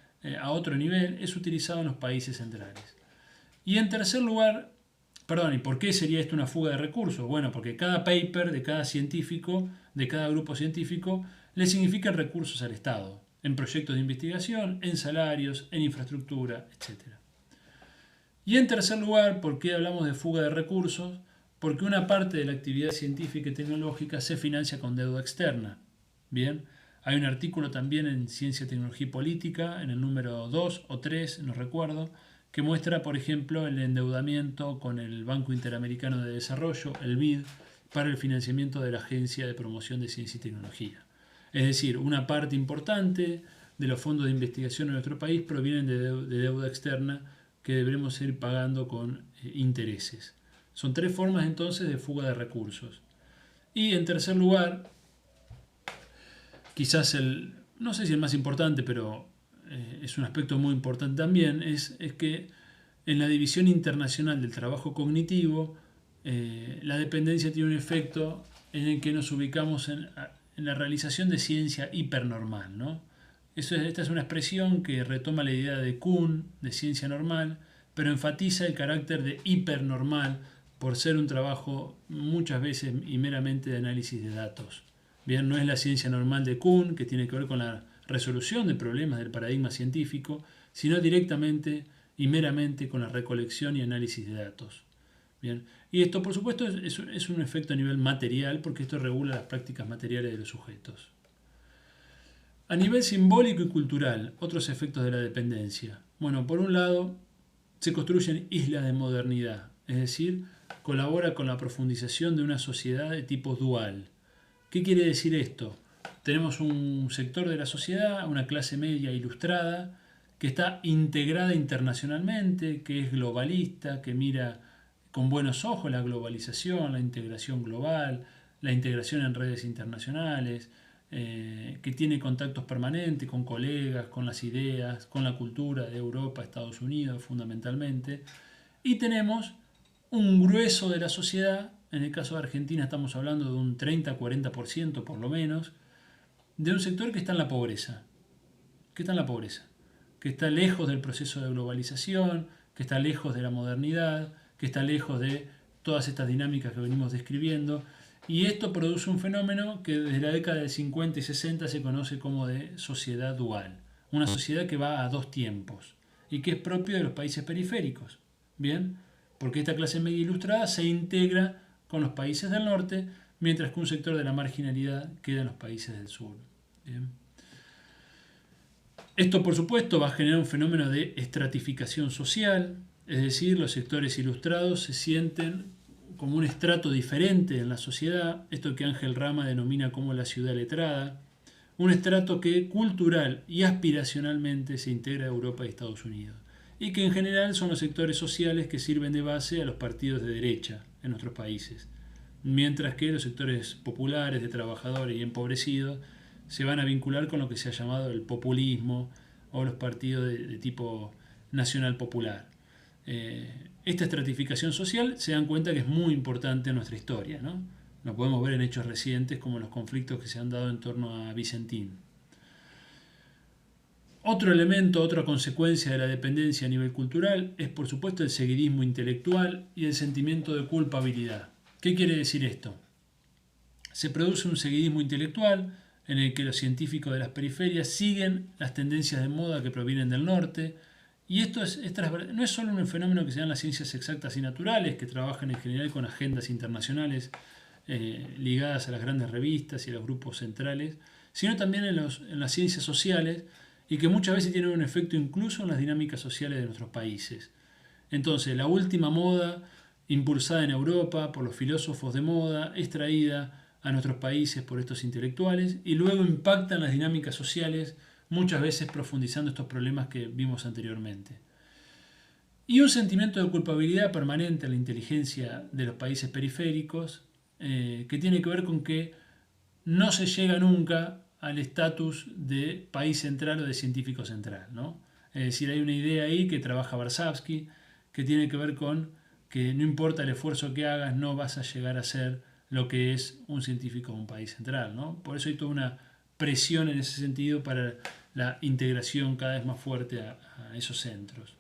a otro nivel, es utilizado en los países centrales. Y en tercer lugar, perdón, ¿y por qué sería esto una fuga de recursos? Bueno, porque cada paper de cada científico, de cada grupo científico, le significa recursos al Estado, en proyectos de investigación, en salarios, en infraestructura, etc. Y en tercer lugar, ¿por qué hablamos de fuga de recursos? Porque una parte de la actividad científica y tecnológica se financia con deuda externa. Bien, hay un artículo también en Ciencia, Tecnología y Política, en el número 2 o 3, no recuerdo, que muestra, por ejemplo, el endeudamiento con el Banco Interamericano de Desarrollo, el BID, para el financiamiento de la Agencia de Promoción de Ciencia y Tecnología. Es decir, una parte importante de los fondos de investigación en nuestro país provienen de deuda externa que deberemos ir pagando con intereses. Son tres formas entonces de fuga de recursos. Y en tercer lugar, quizás no sé si el más importante, pero es un aspecto muy importante también, es que en la división internacional del trabajo cognitivo, la dependencia tiene un efecto en el que nos ubicamos en la realización de ciencia hipernormal, ¿no? Esta es una expresión que retoma la idea de Kuhn, de ciencia normal, pero enfatiza el carácter de hipernormal por ser un trabajo muchas veces y meramente de análisis de datos. Bien, no es la ciencia normal de Kuhn, que tiene que ver con la resolución de problemas del paradigma científico, sino directamente y meramente con la recolección y análisis de datos. Bien, y esto, por supuesto, es un efecto a nivel material, porque esto regula las prácticas materiales de los sujetos. A nivel simbólico y cultural, otros efectos de la dependencia. Bueno, por un lado, se construyen islas de modernidad, es decir, colabora con la profundización de una sociedad de tipo dual. ¿Qué quiere decir esto? Tenemos un sector de la sociedad, una clase media ilustrada, que está integrada internacionalmente, que es globalista, que mira con buenos ojos la globalización, la integración global, la integración en redes internacionales, que tiene contactos permanentes con colegas, con las ideas, con la cultura de Europa, Estados Unidos fundamentalmente. Y tenemos un grueso de la sociedad, en el caso de Argentina estamos hablando de un 30-40% por lo menos, de un sector que está en la pobreza, que está en la pobreza, que está lejos del proceso de globalización, que está lejos de la modernidad, que está lejos de todas estas dinámicas que venimos describiendo. Y esto produce un fenómeno que desde la década de 50 y 60 se conoce como de sociedad dual. Una sociedad que va a dos tiempos y que es propio de los países periféricos. Bien, porque esta clase media ilustrada se integra con los países del norte, mientras que un sector de la marginalidad queda en los países del sur. Bien. Esto, por supuesto, va a generar un fenómeno de estratificación social, es decir, los sectores ilustrados se sienten como un estrato diferente en la sociedad, esto que Ángel Rama denomina como la ciudad letrada, un estrato que cultural y aspiracionalmente se integra a Europa y Estados Unidos, y que en general son los sectores sociales que sirven de base a los partidos de derecha en nuestros países, mientras que los sectores populares, de trabajadores y empobrecidos se van a vincular con lo que se ha llamado el populismo o los partidos de tipo nacional popular. Esta estratificación social se dan cuenta que es muy importante en nuestra historia, ¿no? Lo podemos ver en hechos recientes como los conflictos que se han dado en torno a Vicentín. Otro elemento, otra consecuencia de la dependencia a nivel cultural es por supuesto el seguidismo intelectual y el sentimiento de culpabilidad. ¿Qué quiere decir esto? Se produce un seguidismo intelectual en el que los científicos de las periferias siguen las tendencias de moda que provienen del norte, y esto no es solo un fenómeno que se da en las ciencias exactas y naturales, que trabajan en general con agendas internacionales ligadas a las grandes revistas y a los grupos centrales, sino también en las ciencias sociales, y que muchas veces tienen un efecto incluso en las dinámicas sociales de nuestros países. Entonces, la última moda, impulsada en Europa por los filósofos de moda, es traída a nuestros países por estos intelectuales y luego impactan las dinámicas sociales, muchas veces profundizando estos problemas que vimos anteriormente. Y un sentimiento de culpabilidad permanente en la inteligencia de los países periféricos, que tiene que ver con que no se llega nunca al estatus de país central o de científico central, ¿no? Es decir, hay una idea ahí que trabaja Varsavsky, que tiene que ver con que no importa el esfuerzo que hagas, no vas a llegar a ser lo que es un científico de un país central, ¿no? Por eso hay toda una presión en ese sentido para la integración cada vez más fuerte a esos centros.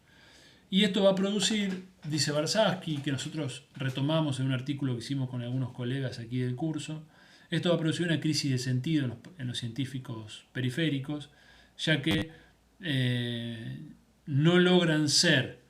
Y esto va a producir, dice Varsavsky, que nosotros retomamos en un artículo que hicimos con algunos colegas aquí del curso, esto va a producir una crisis de sentido en los científicos periféricos, ya que no logran ser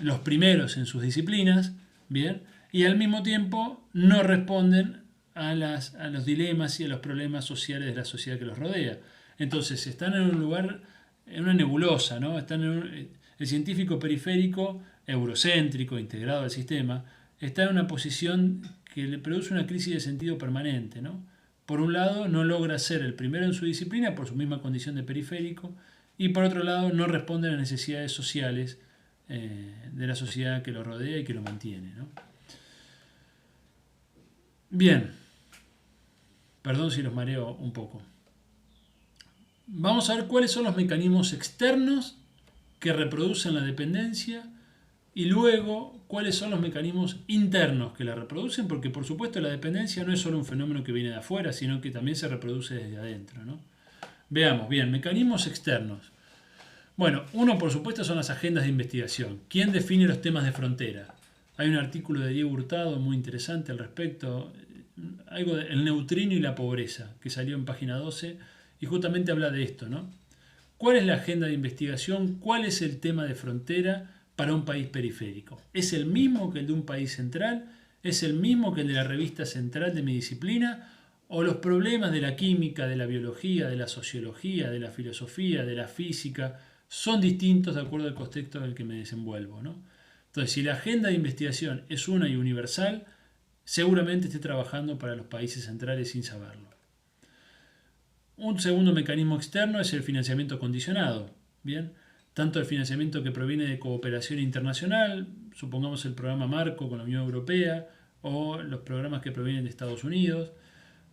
los primeros en sus disciplinas, ¿bien? Y al mismo tiempo no responden a los dilemas y a los problemas sociales de la sociedad que los rodea. Entonces están en un lugar, en una nebulosa, ¿no? El científico periférico, eurocéntrico, integrado al sistema, está en una posición que le produce una crisis de sentido permanente, ¿no? Por un lado, no logra ser el primero en su disciplina por su misma condición de periférico, y por otro lado, no responde a las necesidades sociales de la sociedad que lo rodea y que lo mantiene, ¿no? Bien, perdón si los mareo un poco. Vamos a ver cuáles son los mecanismos externos que reproducen la dependencia y luego cuáles son los mecanismos internos que la reproducen, porque por supuesto la dependencia no es solo un fenómeno que viene de afuera, sino que también se reproduce desde adentro, ¿no? Veamos, bien, mecanismos externos. Bueno, uno por supuesto son las agendas de investigación. ¿Quién define los temas de frontera? Hay un artículo de Diego Hurtado muy interesante al respecto, algo de el neutrino y la pobreza, que salió en página 12 y justamente habla de esto, ¿no? ¿Cuál es la agenda de investigación? ¿Cuál es el tema de frontera para un país periférico? ¿Es el mismo que el de un país central? ¿Es el mismo que el de la revista central de mi disciplina? ¿O los problemas de la química, de la biología, de la sociología, de la filosofía, de la física son distintos de acuerdo al contexto en el que me desenvuelvo, ¿no? Entonces, si la agenda de investigación es una y universal, seguramente esté trabajando para los países centrales sin saberlo. Un segundo mecanismo externo es el financiamiento condicionado. Bien, tanto el financiamiento que proviene de cooperación internacional, supongamos el programa Marco con la Unión Europea, o los programas que provienen de Estados Unidos,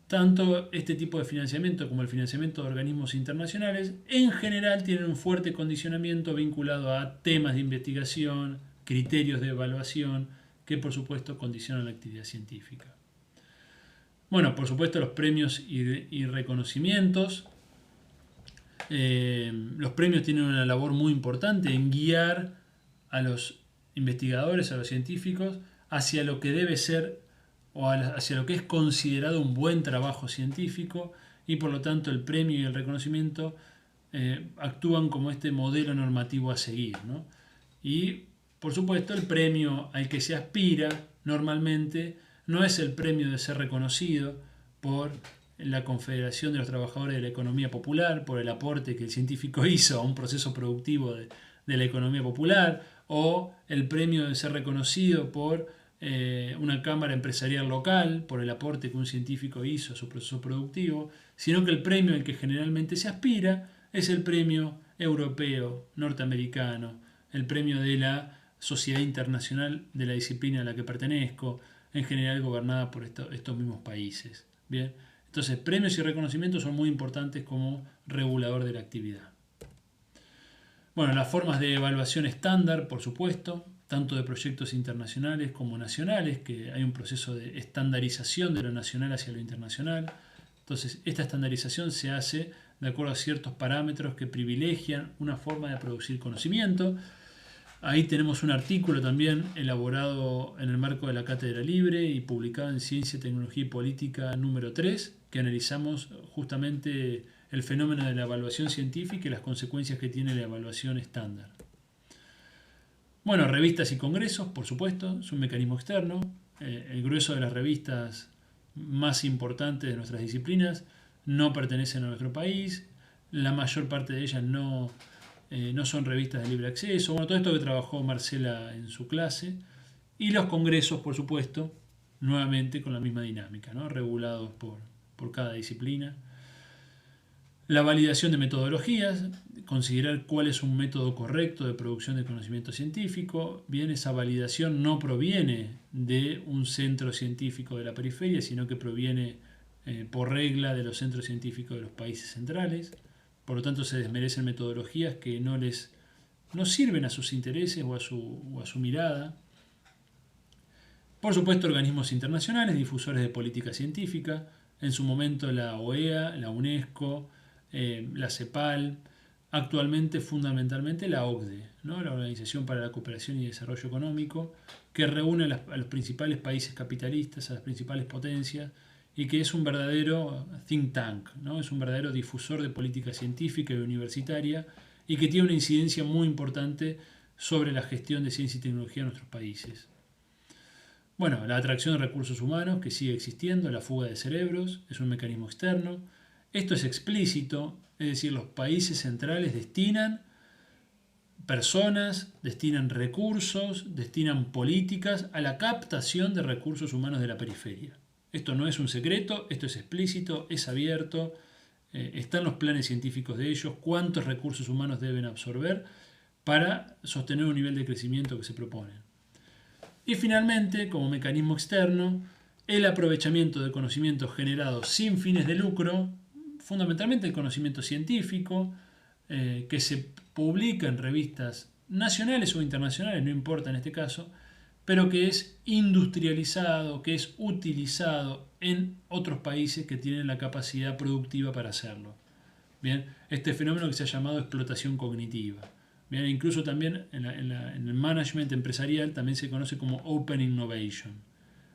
tanto este tipo de financiamiento como el financiamiento de organismos internacionales en general tienen un fuerte condicionamiento vinculado a temas de investigación, criterios de evaluación, que por supuesto condicionan la actividad científica. Bueno, por supuesto los premios y reconocimientos. Los premios tienen una labor muy importante en guiar a los investigadores, a los científicos, hacia lo que debe ser o hacia lo que es considerado un buen trabajo científico, y por lo tanto el premio y el reconocimiento actúan como este modelo normativo a seguir, ¿no? Y por supuesto el premio al que se aspira normalmente no es el premio de ser reconocido por la Confederación de los Trabajadores de la Economía Popular, por el aporte que el científico hizo a un proceso productivo de la economía popular, o el premio de ser reconocido por una cámara empresarial local, por el aporte que un científico hizo a su proceso productivo, sino que el premio al que generalmente se aspira es el premio europeo, norteamericano, el premio de la Sociedad Internacional de la disciplina a la que pertenezco, en general gobernada por estos mismos países. Bien, entonces premios y reconocimientos son muy importantes como regulador de la actividad. Bueno, las formas de evaluación estándar, por supuesto, tanto de proyectos internacionales como nacionales, que hay un proceso de estandarización de lo nacional hacia lo internacional. Entonces, esta estandarización se hace de acuerdo a ciertos parámetros que privilegian una forma de producir conocimiento. Ahí tenemos un artículo también elaborado en el marco de la Cátedra Libre y publicado en Ciencia, Tecnología y Política número 3, que analizamos justamente el fenómeno de la evaluación científica y las consecuencias que tiene la evaluación estándar. Bueno, revistas y congresos, por supuesto, es un mecanismo externo. El grueso de las revistas más importantes de nuestras disciplinas no pertenecen a nuestro país. La mayor parte de ellas no son revistas de libre acceso. Bueno, todo esto que trabajó Marcela en su clase. Y los congresos, por supuesto, nuevamente con la misma dinámica, ¿no? Regulados por cada disciplina. La validación de metodologías, considerar cuál es un método correcto de producción de conocimiento científico. Bien, esa validación no proviene de un centro científico de la periferia, sino que proviene por regla de los centros científicos de los países centrales. Por lo tanto, se desmerecen metodologías que no sirven a sus intereses o a su mirada. Por supuesto, organismos internacionales, difusores de política científica, en su momento la OEA, la UNESCO, la CEPAL, actualmente fundamentalmente la OCDE, ¿no? La Organización para la Cooperación y Desarrollo Económico, que reúne a los principales países capitalistas, a las principales potencias, y que es un verdadero think tank, ¿no? Es un verdadero difusor de política científica y universitaria, y que tiene una incidencia muy importante sobre la gestión de ciencia y tecnología en nuestros países. Bueno, la atracción de recursos humanos, que sigue existiendo, la fuga de cerebros, es un mecanismo externo. Esto es explícito, es decir, los países centrales destinan personas, destinan recursos, destinan políticas a la captación de recursos humanos de la periferia. Esto no es un secreto, esto es explícito, es abierto, están los planes científicos de ellos, cuántos recursos humanos deben absorber para sostener un nivel de crecimiento que se proponen. Y finalmente, como mecanismo externo, el aprovechamiento de conocimientos generados sin fines de lucro, fundamentalmente el conocimiento científico, que se publica en revistas nacionales o internacionales, no importa en este caso, pero que es industrializado, que es utilizado en otros países que tienen la capacidad productiva para hacerlo. Bien, este fenómeno que se ha llamado explotación cognitiva. Bien, incluso también en el management empresarial también se conoce como Open Innovation,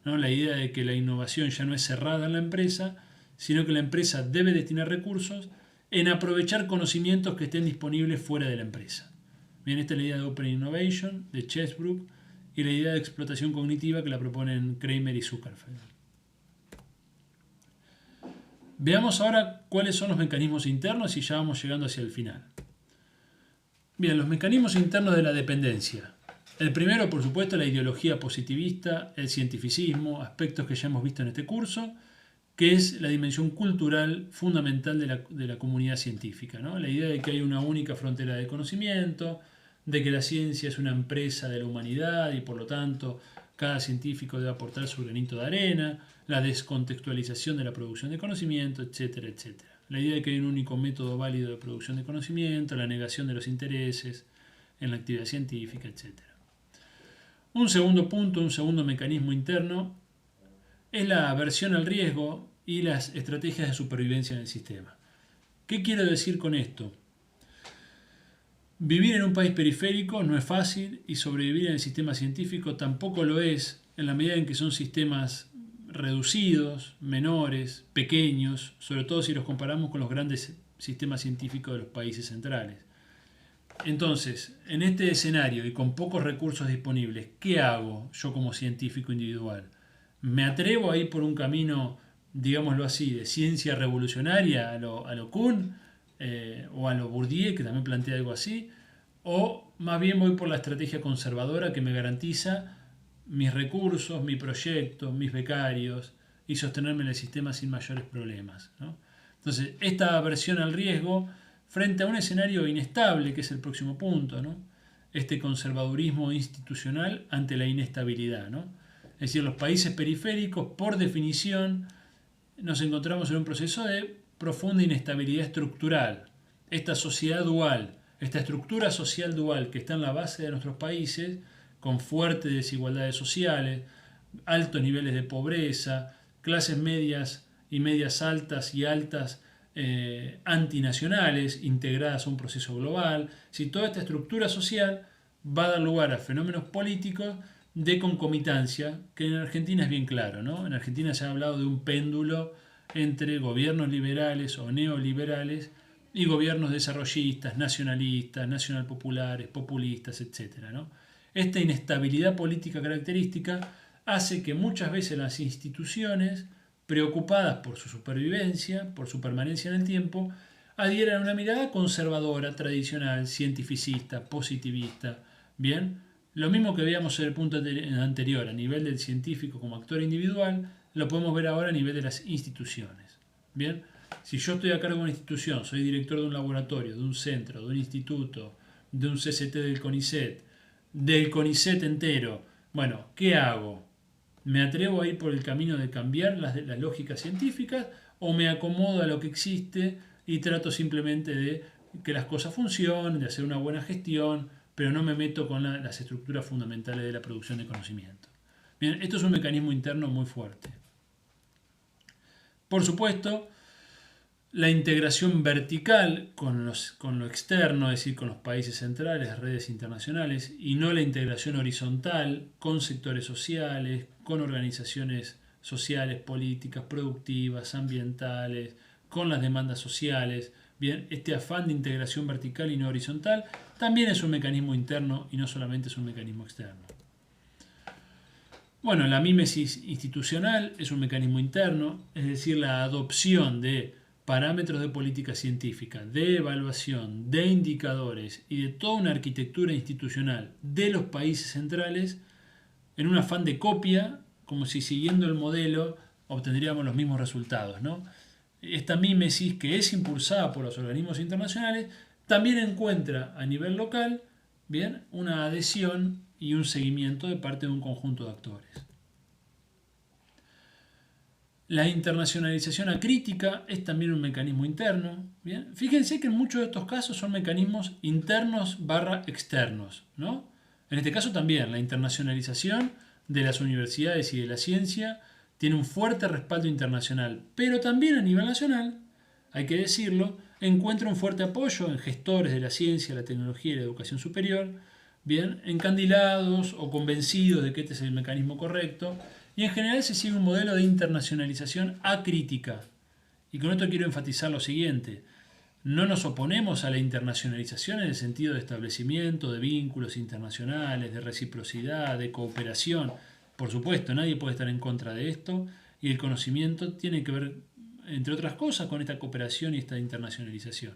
¿no? La idea de que la innovación ya no es cerrada en la empresa, sino que la empresa debe destinar recursos en aprovechar conocimientos que estén disponibles fuera de la empresa. Bien, esta es la idea de Open Innovation, de Chesbrough, y la idea de explotación cognitiva que la proponen Kramer y Zuckerberg. Veamos ahora cuáles son los mecanismos internos y ya vamos llegando hacia el final. Bien, los mecanismos internos de la dependencia. El primero, por supuesto, la ideología positivista, el cientificismo, aspectos que ya hemos visto en este curso, que es la dimensión cultural fundamental de la comunidad científica, ¿no? La idea de que hay una única frontera de conocimiento, de que la ciencia es una empresa de la humanidad y por lo tanto cada científico debe aportar su granito de arena, la descontextualización de la producción de conocimiento, etcétera, etcétera. La idea de que hay un único método válido de producción de conocimiento, la negación de los intereses en la actividad científica, etcétera. Un segundo punto, un segundo mecanismo interno, es la aversión al riesgo y las estrategias de supervivencia en el sistema. ¿Qué quiero decir con esto? Vivir en un país periférico no es fácil y sobrevivir en el sistema científico tampoco lo es, en la medida en que son sistemas reducidos, menores, pequeños, sobre todo si los comparamos con los grandes sistemas científicos de los países centrales. Entonces, en este escenario y con pocos recursos disponibles, ¿qué hago yo como científico individual? ¿Me atrevo a ir por un camino, digámoslo así, de ciencia revolucionaria a lo Kuhn o a lo Bourdieu, que también plantea algo así? ¿O más bien voy por la estrategia conservadora que me garantiza mis recursos, mi proyecto, mis becarios y sostenerme en el sistema sin mayores problemas, ¿no? Entonces, esta aversión al riesgo frente a un escenario inestable, que es el próximo punto, ¿no? Este conservadurismo institucional ante la inestabilidad, ¿no? Es decir, los países periféricos, por definición, nos encontramos en un proceso de profunda inestabilidad estructural. Esta sociedad dual, esta estructura social dual que está en la base de nuestros países, con fuertes desigualdades sociales, altos niveles de pobreza, clases medias y medias altas y altas antinacionales integradas a un proceso global. Si toda esta estructura social va a dar lugar a fenómenos políticos de concomitancia, que en Argentina es bien claro, ¿no? En Argentina se ha hablado de un péndulo entre gobiernos liberales o neoliberales y gobiernos desarrollistas, nacionalistas, nacionalpopulares, populistas, etc., ¿no? Esta inestabilidad política característica hace que muchas veces las instituciones, preocupadas por su supervivencia, por su permanencia en el tiempo, adhieran a una mirada conservadora, tradicional, cientificista, positivista. Bien, lo mismo que veíamos en el punto anterior, a nivel del científico como actor individual, lo podemos ver ahora a nivel de las instituciones. Bien, si yo estoy a cargo de una institución, soy director de un laboratorio, de un centro, de un instituto, de un CCT del CONICET entero, bueno, ¿qué hago? ¿Me atrevo a ir por el camino de cambiar las lógicas científicas o me acomodo a lo que existe y trato simplemente de que las cosas funcionen, de hacer una buena gestión, pero no me meto con las estructuras fundamentales de la producción de conocimiento. Bien, esto es un mecanismo interno muy fuerte. Por supuesto, la integración vertical con lo externo, es decir, con los países centrales, las redes internacionales, y no la integración horizontal con sectores sociales, con organizaciones sociales, políticas, productivas, ambientales, con las demandas sociales. Bien, este afán de integración vertical y no horizontal también es un mecanismo interno y no solamente es un mecanismo externo. Bueno, la mímesis institucional es un mecanismo interno, es decir, la adopción de parámetros de política científica, de evaluación, de indicadores y de toda una arquitectura institucional de los países centrales en un afán de copia, como si siguiendo el modelo obtendríamos los mismos resultados, ¿no? Esta mímesis, que es impulsada por los organismos internacionales, también encuentra a nivel local, bien, una adhesión y un seguimiento de parte de un conjunto de actores. La internacionalización acrítica es también un mecanismo interno. ¿Bien? Fíjense que en muchos de estos casos son mecanismos internos / externos, ¿no? En este caso también la internacionalización de las universidades y de la ciencia tiene un fuerte respaldo internacional, pero también a nivel nacional, hay que decirlo, encuentra un fuerte apoyo en gestores de la ciencia, la tecnología y la educación superior, bien, encandilados o convencidos de que este es el mecanismo correcto, y en general se sigue un modelo de internacionalización acrítica. Y con esto quiero enfatizar lo siguiente: no nos oponemos a la internacionalización en el sentido de establecimiento de vínculos internacionales, de reciprocidad, de cooperación. Por supuesto, nadie puede estar en contra de esto, y el conocimiento tiene que ver, entre otras cosas, con esta cooperación y esta internacionalización.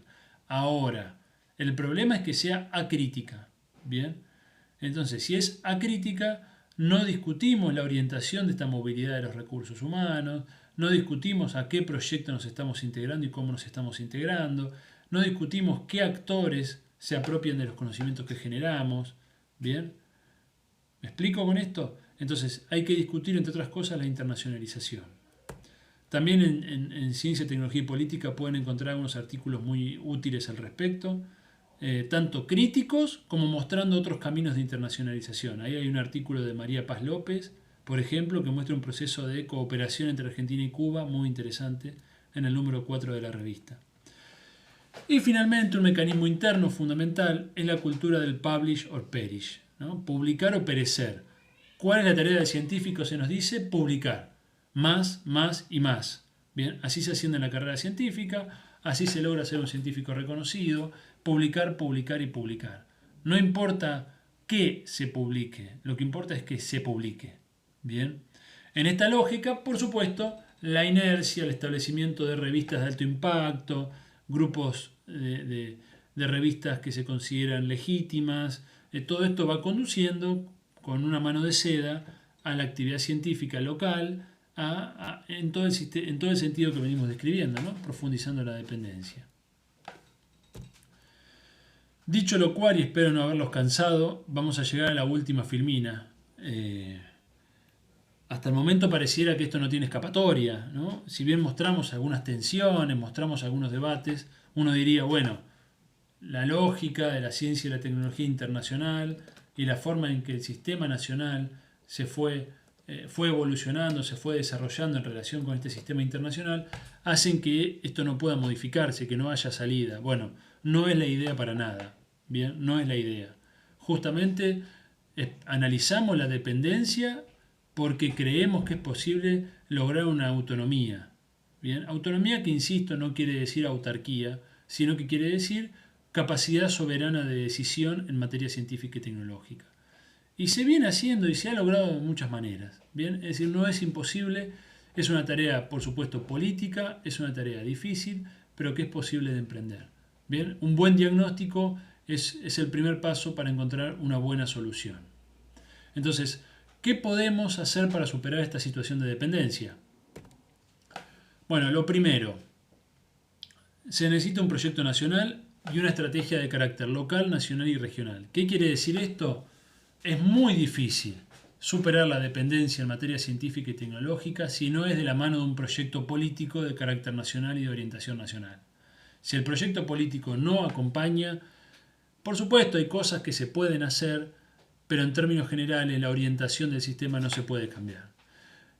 Ahora, el problema es que sea acrítica. Bien, entonces, si es acrítica, no discutimos la orientación de esta movilidad de los recursos humanos, no discutimos a qué proyecto nos estamos integrando y cómo nos estamos integrando, no discutimos qué actores se apropian de los conocimientos que generamos. ¿Bien? ¿Me explico con esto? Entonces, hay que discutir, entre otras cosas, la internacionalización. También en Ciencia, Tecnología y Política pueden encontrar unos artículos muy útiles al respecto, tanto críticos como mostrando otros caminos de internacionalización. Ahí hay un artículo de María Paz López, por ejemplo, que muestra un proceso de cooperación entre Argentina y Cuba muy interesante en el número 4 de la revista. Y finalmente, un mecanismo interno fundamental es la cultura del publish or perish, ¿no? Publicar o perecer. ¿Cuál es la tarea del científico? Se nos dice publicar. Más, más y más. Bien, así se asciende en la carrera científica, así se logra ser un científico reconocido: publicar, publicar y publicar. No importa qué se publique, lo que importa es que se publique. Bien, en esta lógica, por supuesto, la inercia, el establecimiento de revistas de alto impacto, grupos de revistas que se consideran legítimas, todo esto va conduciendo con una mano de seda a la actividad científica local, en todo el sentido que venimos describiendo, ¿no? Profundizando la dependencia. Dicho lo cual, y espero no haberlos cansado, vamos a llegar a la última filmina. Hasta el momento pareciera que esto no tiene escapatoria, ¿no? Si bien mostramos algunas tensiones, mostramos algunos debates, uno diría, bueno, la lógica de la ciencia y la tecnología internacional y la forma en que el sistema nacional fue evolucionando, se fue desarrollando en relación con este sistema internacional, hacen que esto no pueda modificarse, que no haya salida. Bueno, no es la idea para nada. Bien, no es la idea. Justamente analizamos la dependencia porque creemos que es posible lograr una autonomía. Bien, autonomía que, insisto, no quiere decir autarquía, sino que quiere decir capacidad soberana de decisión en materia científica y tecnológica. Y se viene haciendo y se ha logrado de muchas maneras. Bien, es decir, no es imposible, es una tarea, por supuesto, política, es una tarea difícil, pero que es posible de emprender. Bien, un buen diagnóstico es el primer paso para encontrar una buena solución. Entonces, ¿qué podemos hacer para superar esta situación de dependencia? Bueno, lo primero, se necesita un proyecto nacional y una estrategia de carácter local, nacional y regional. ¿Qué quiere decir esto? Es muy difícil superar la dependencia en materia científica y tecnológica si no es de la mano de un proyecto político de carácter nacional y de orientación nacional. Si el proyecto político no acompaña, por supuesto hay cosas que se pueden hacer, pero en términos generales la orientación del sistema no se puede cambiar.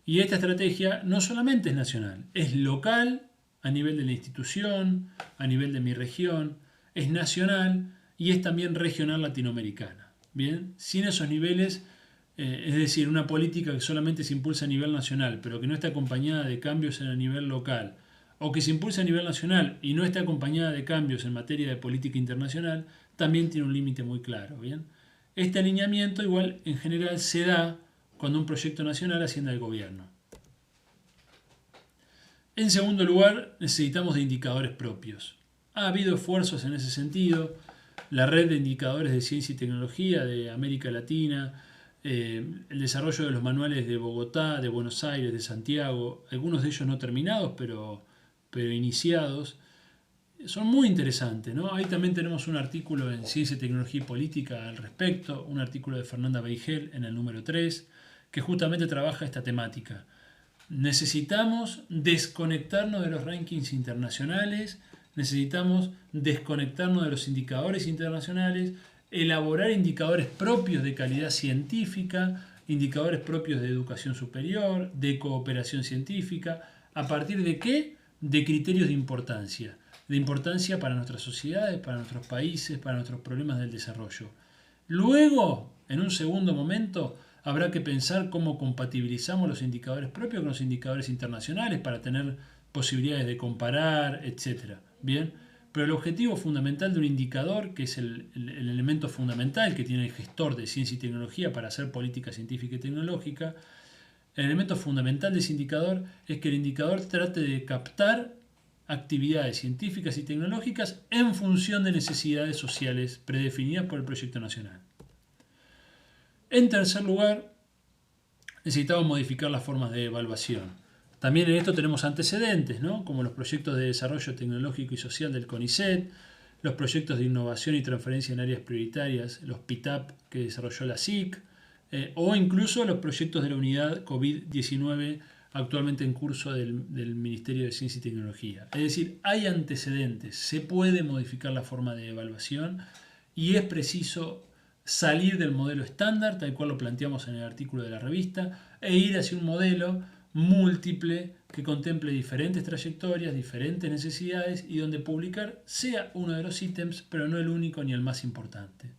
Y esta estrategia no solamente es nacional, es local a nivel de la institución, a nivel de mi región, es nacional y es también regional latinoamericana. Bien, sin esos niveles, es decir, una política que solamente se impulsa a nivel nacional, pero que no está acompañada de cambios en el nivel local, o que se impulsa a nivel nacional y no está acompañada de cambios en materia de política internacional, también tiene un límite muy claro. Bien, este alineamiento igual en general se da cuando un proyecto nacional asciende al gobierno. En segundo lugar, necesitamos de indicadores propios. Ha habido esfuerzos en ese sentido. La red de indicadores de ciencia y tecnología de América Latina, el desarrollo de los manuales de Bogotá, de Buenos Aires, de Santiago, algunos de ellos no terminados, pero iniciados, son muy interesantes, ¿no? Ahí también tenemos un artículo en Ciencia, Tecnología y Política al respecto, un artículo de Fernanda Beigel en el número 3, que justamente trabaja esta temática. Necesitamos desconectarnos de los rankings internacionales, necesitamos desconectarnos de los indicadores internacionales, elaborar indicadores propios de calidad científica, indicadores propios de educación superior, de cooperación científica, ¿a partir de qué? De criterios de importancia para nuestras sociedades, para nuestros países, para nuestros problemas del desarrollo. Luego, en un segundo momento, habrá que pensar cómo compatibilizamos los indicadores propios con los indicadores internacionales para tener posibilidades de comparar, etc. Bien, pero el objetivo fundamental de un indicador, que es el elemento fundamental que tiene el gestor de ciencia y tecnología para hacer política científica y tecnológica, el elemento fundamental de ese indicador es que el indicador trate de captar actividades científicas y tecnológicas en función de necesidades sociales predefinidas por el proyecto nacional. En tercer lugar, necesitamos modificar las formas de evaluación. También en esto tenemos antecedentes, ¿no? Como los proyectos de desarrollo tecnológico y social del CONICET, los proyectos de innovación y transferencia en áreas prioritarias, los PITAP que desarrolló la SIC, o incluso los proyectos de la unidad COVID-19 actualmente en curso del Ministerio de Ciencia y Tecnología. Es decir, hay antecedentes, se puede modificar la forma de evaluación y es preciso salir del modelo estándar, tal cual lo planteamos en el artículo de la revista, e ir hacia un modelo múltiple que contemple diferentes trayectorias, diferentes necesidades y donde publicar sea uno de los ítems, pero no el único ni el más importante.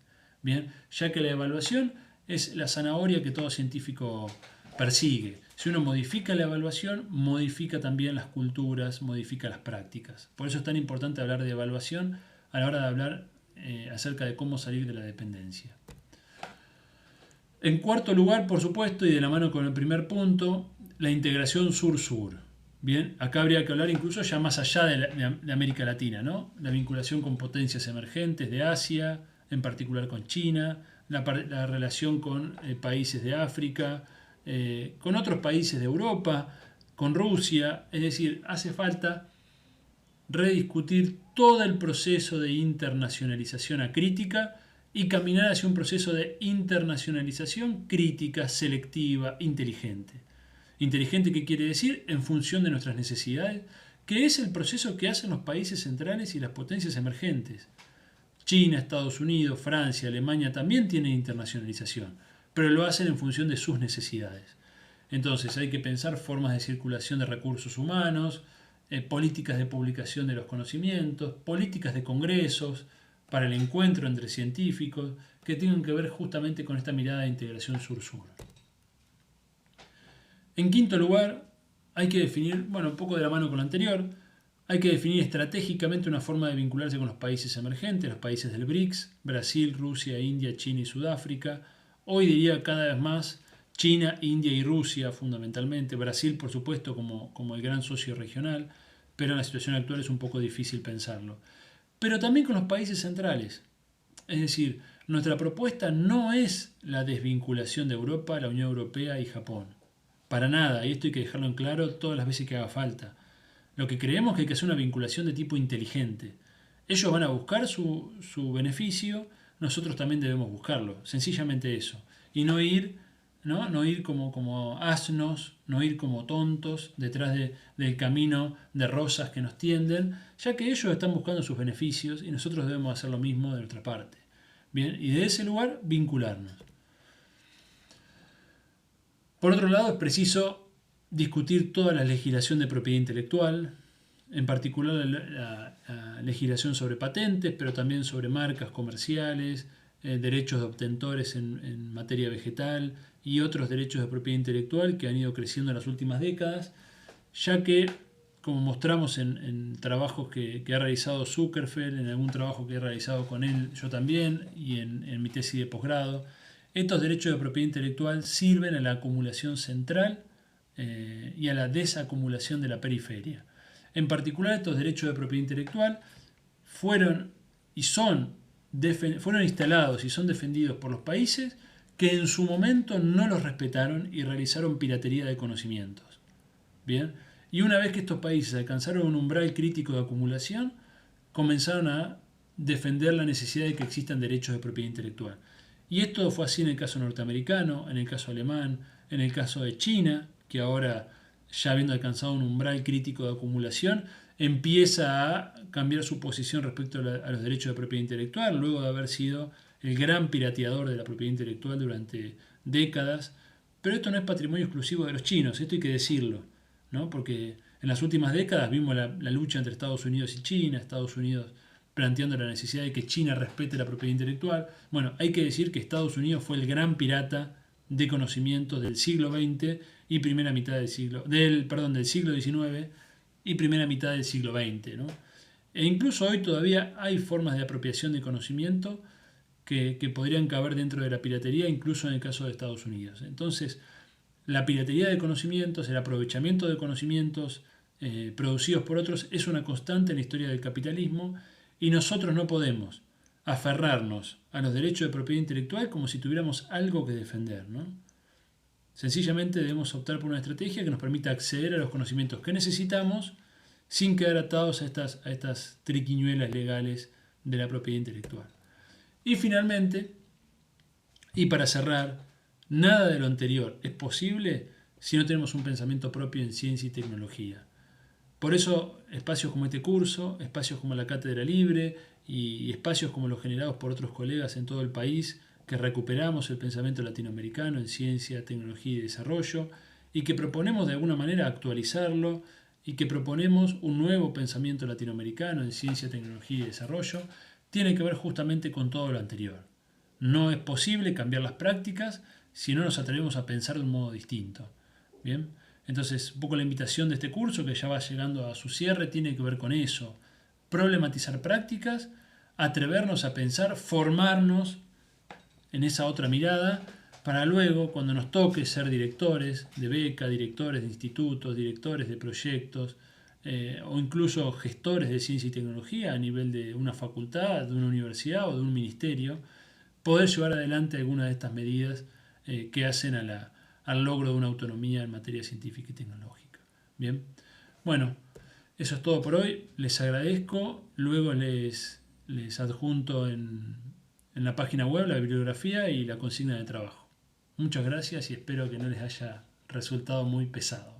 Bien, ya que la evaluación es la zanahoria que todo científico persigue. Si uno modifica la evaluación, modifica también las culturas, modifica las prácticas. Por eso es tan importante hablar de evaluación a la hora de hablar acerca de cómo salir de la dependencia. En cuarto lugar, por supuesto, y de la mano con el primer punto, la integración sur-sur. Bien, acá habría que hablar incluso ya más allá de América Latina, ¿no? La vinculación con potencias emergentes de Asia, en particular con China, la relación con países de África, con otros países de Europa, con Rusia. Es decir, hace falta rediscutir todo el proceso de internacionalización acrítica y caminar hacia un proceso de internacionalización crítica, selectiva, inteligente. Inteligente, ¿qué quiere decir? En función de nuestras necesidades, que es el proceso que hacen los países centrales y las potencias emergentes. China, Estados Unidos, Francia, Alemania también tienen internacionalización, pero lo hacen en función de sus necesidades. Entonces hay que pensar formas de circulación de recursos humanos, políticas de publicación de los conocimientos, políticas de congresos para el encuentro entre científicos que tengan que ver justamente con esta mirada de integración sur-sur. En quinto lugar, hay que definir, un poco de la mano con lo anterior, hay que definir estratégicamente una forma de vincularse con los países emergentes, los países del BRICS, Brasil, Rusia, India, China y Sudáfrica. Hoy diría cada vez más China, India y Rusia fundamentalmente, Brasil por supuesto como el gran socio regional, pero en la situación actual es un poco difícil pensarlo. Pero también con los países centrales. Es decir, nuestra propuesta no es la desvinculación de Europa, la Unión Europea y Japón. Para nada, y esto hay que dejarlo en claro todas las veces que haga falta. Lo que creemos es que hay que hacer una vinculación de tipo inteligente. Ellos van a buscar su beneficio, nosotros también debemos buscarlo. Sencillamente eso. Y no ir no ir como asnos, no ir como tontos detrás del camino de rosas que nos tienden, ya que ellos están buscando sus beneficios y nosotros debemos hacer lo mismo de nuestra parte. Bien, y de ese lugar vincularnos. Por otro lado, es preciso discutir toda la legislación de propiedad intelectual, en particular la legislación sobre patentes, pero también sobre marcas comerciales, derechos de obtentores en materia vegetal y otros derechos de propiedad intelectual que han ido creciendo en las últimas décadas, ya que, como mostramos en trabajos que ha realizado Zuckerfeld, en algún trabajo que he realizado con él yo también y en mi tesis de posgrado, estos derechos de propiedad intelectual sirven a la acumulación central y a la desacumulación de la periferia. En particular, estos derechos de propiedad intelectual fueron instalados y son defendidos por los países que en su momento no los respetaron y realizaron piratería de conocimientos. Bien, y una vez que estos países alcanzaron un umbral crítico de acumulación, comenzaron a defender la necesidad de que existan derechos de propiedad intelectual. Y esto fue así en el caso norteamericano, en el caso alemán, en el caso de China, que ahora, ya habiendo alcanzado un umbral crítico de acumulación, empieza a cambiar su posición respecto a los derechos de propiedad intelectual, luego de haber sido el gran pirateador de la propiedad intelectual durante décadas. Pero esto no es patrimonio exclusivo de los chinos, esto hay que decirlo, ¿no? Porque en las últimas décadas vimos la lucha entre Estados Unidos y China, Estados Unidos planteando la necesidad de que China respete la propiedad intelectual. Bueno, hay que decir que Estados Unidos fue el gran pirata de conocimientos del siglo XX y primera mitad del siglo XIX y primera mitad del siglo XX, ¿no? E incluso hoy todavía hay formas de apropiación de conocimiento que podrían caber dentro de la piratería, incluso en el caso de Estados Unidos. Entonces, la piratería de conocimientos, el aprovechamiento de conocimientos producidos por otros es una constante en la historia del capitalismo y nosotros no podemos aferrarnos a los derechos de propiedad intelectual como si tuviéramos algo que defender, ¿no? Sencillamente debemos optar por una estrategia que nos permita acceder a los conocimientos que necesitamos sin quedar atados a estas triquiñuelas legales de la propiedad intelectual. Y finalmente, y para cerrar, nada de lo anterior es posible si no tenemos un pensamiento propio en ciencia y tecnología. Por eso, espacios como este curso, espacios como la Cátedra Libre y espacios como los generados por otros colegas en todo el país, que recuperamos el pensamiento latinoamericano en ciencia, tecnología y desarrollo, y que proponemos de alguna manera actualizarlo, y que proponemos un nuevo pensamiento latinoamericano en ciencia, tecnología y desarrollo, tiene que ver justamente con todo lo anterior. No es posible cambiar las prácticas si no nos atrevemos a pensar de un modo distinto. Bien, entonces un poco la invitación de este curso, que ya va llegando a su cierre, tiene que ver con eso. Problematizar prácticas, atrevernos a pensar, formarnos en esa otra mirada, para luego, cuando nos toque ser directores de beca, directores de institutos, directores de proyectos, o incluso gestores de ciencia y tecnología a nivel de una facultad, de una universidad o de un ministerio, poder llevar adelante algunas de estas medidas que hacen al logro de una autonomía en materia científica y tecnológica. Bien, bueno, eso es todo por hoy. Les agradezco. Luego les adjunto en la página web la bibliografía y la consigna de trabajo. Muchas gracias y espero que no les haya resultado muy pesado.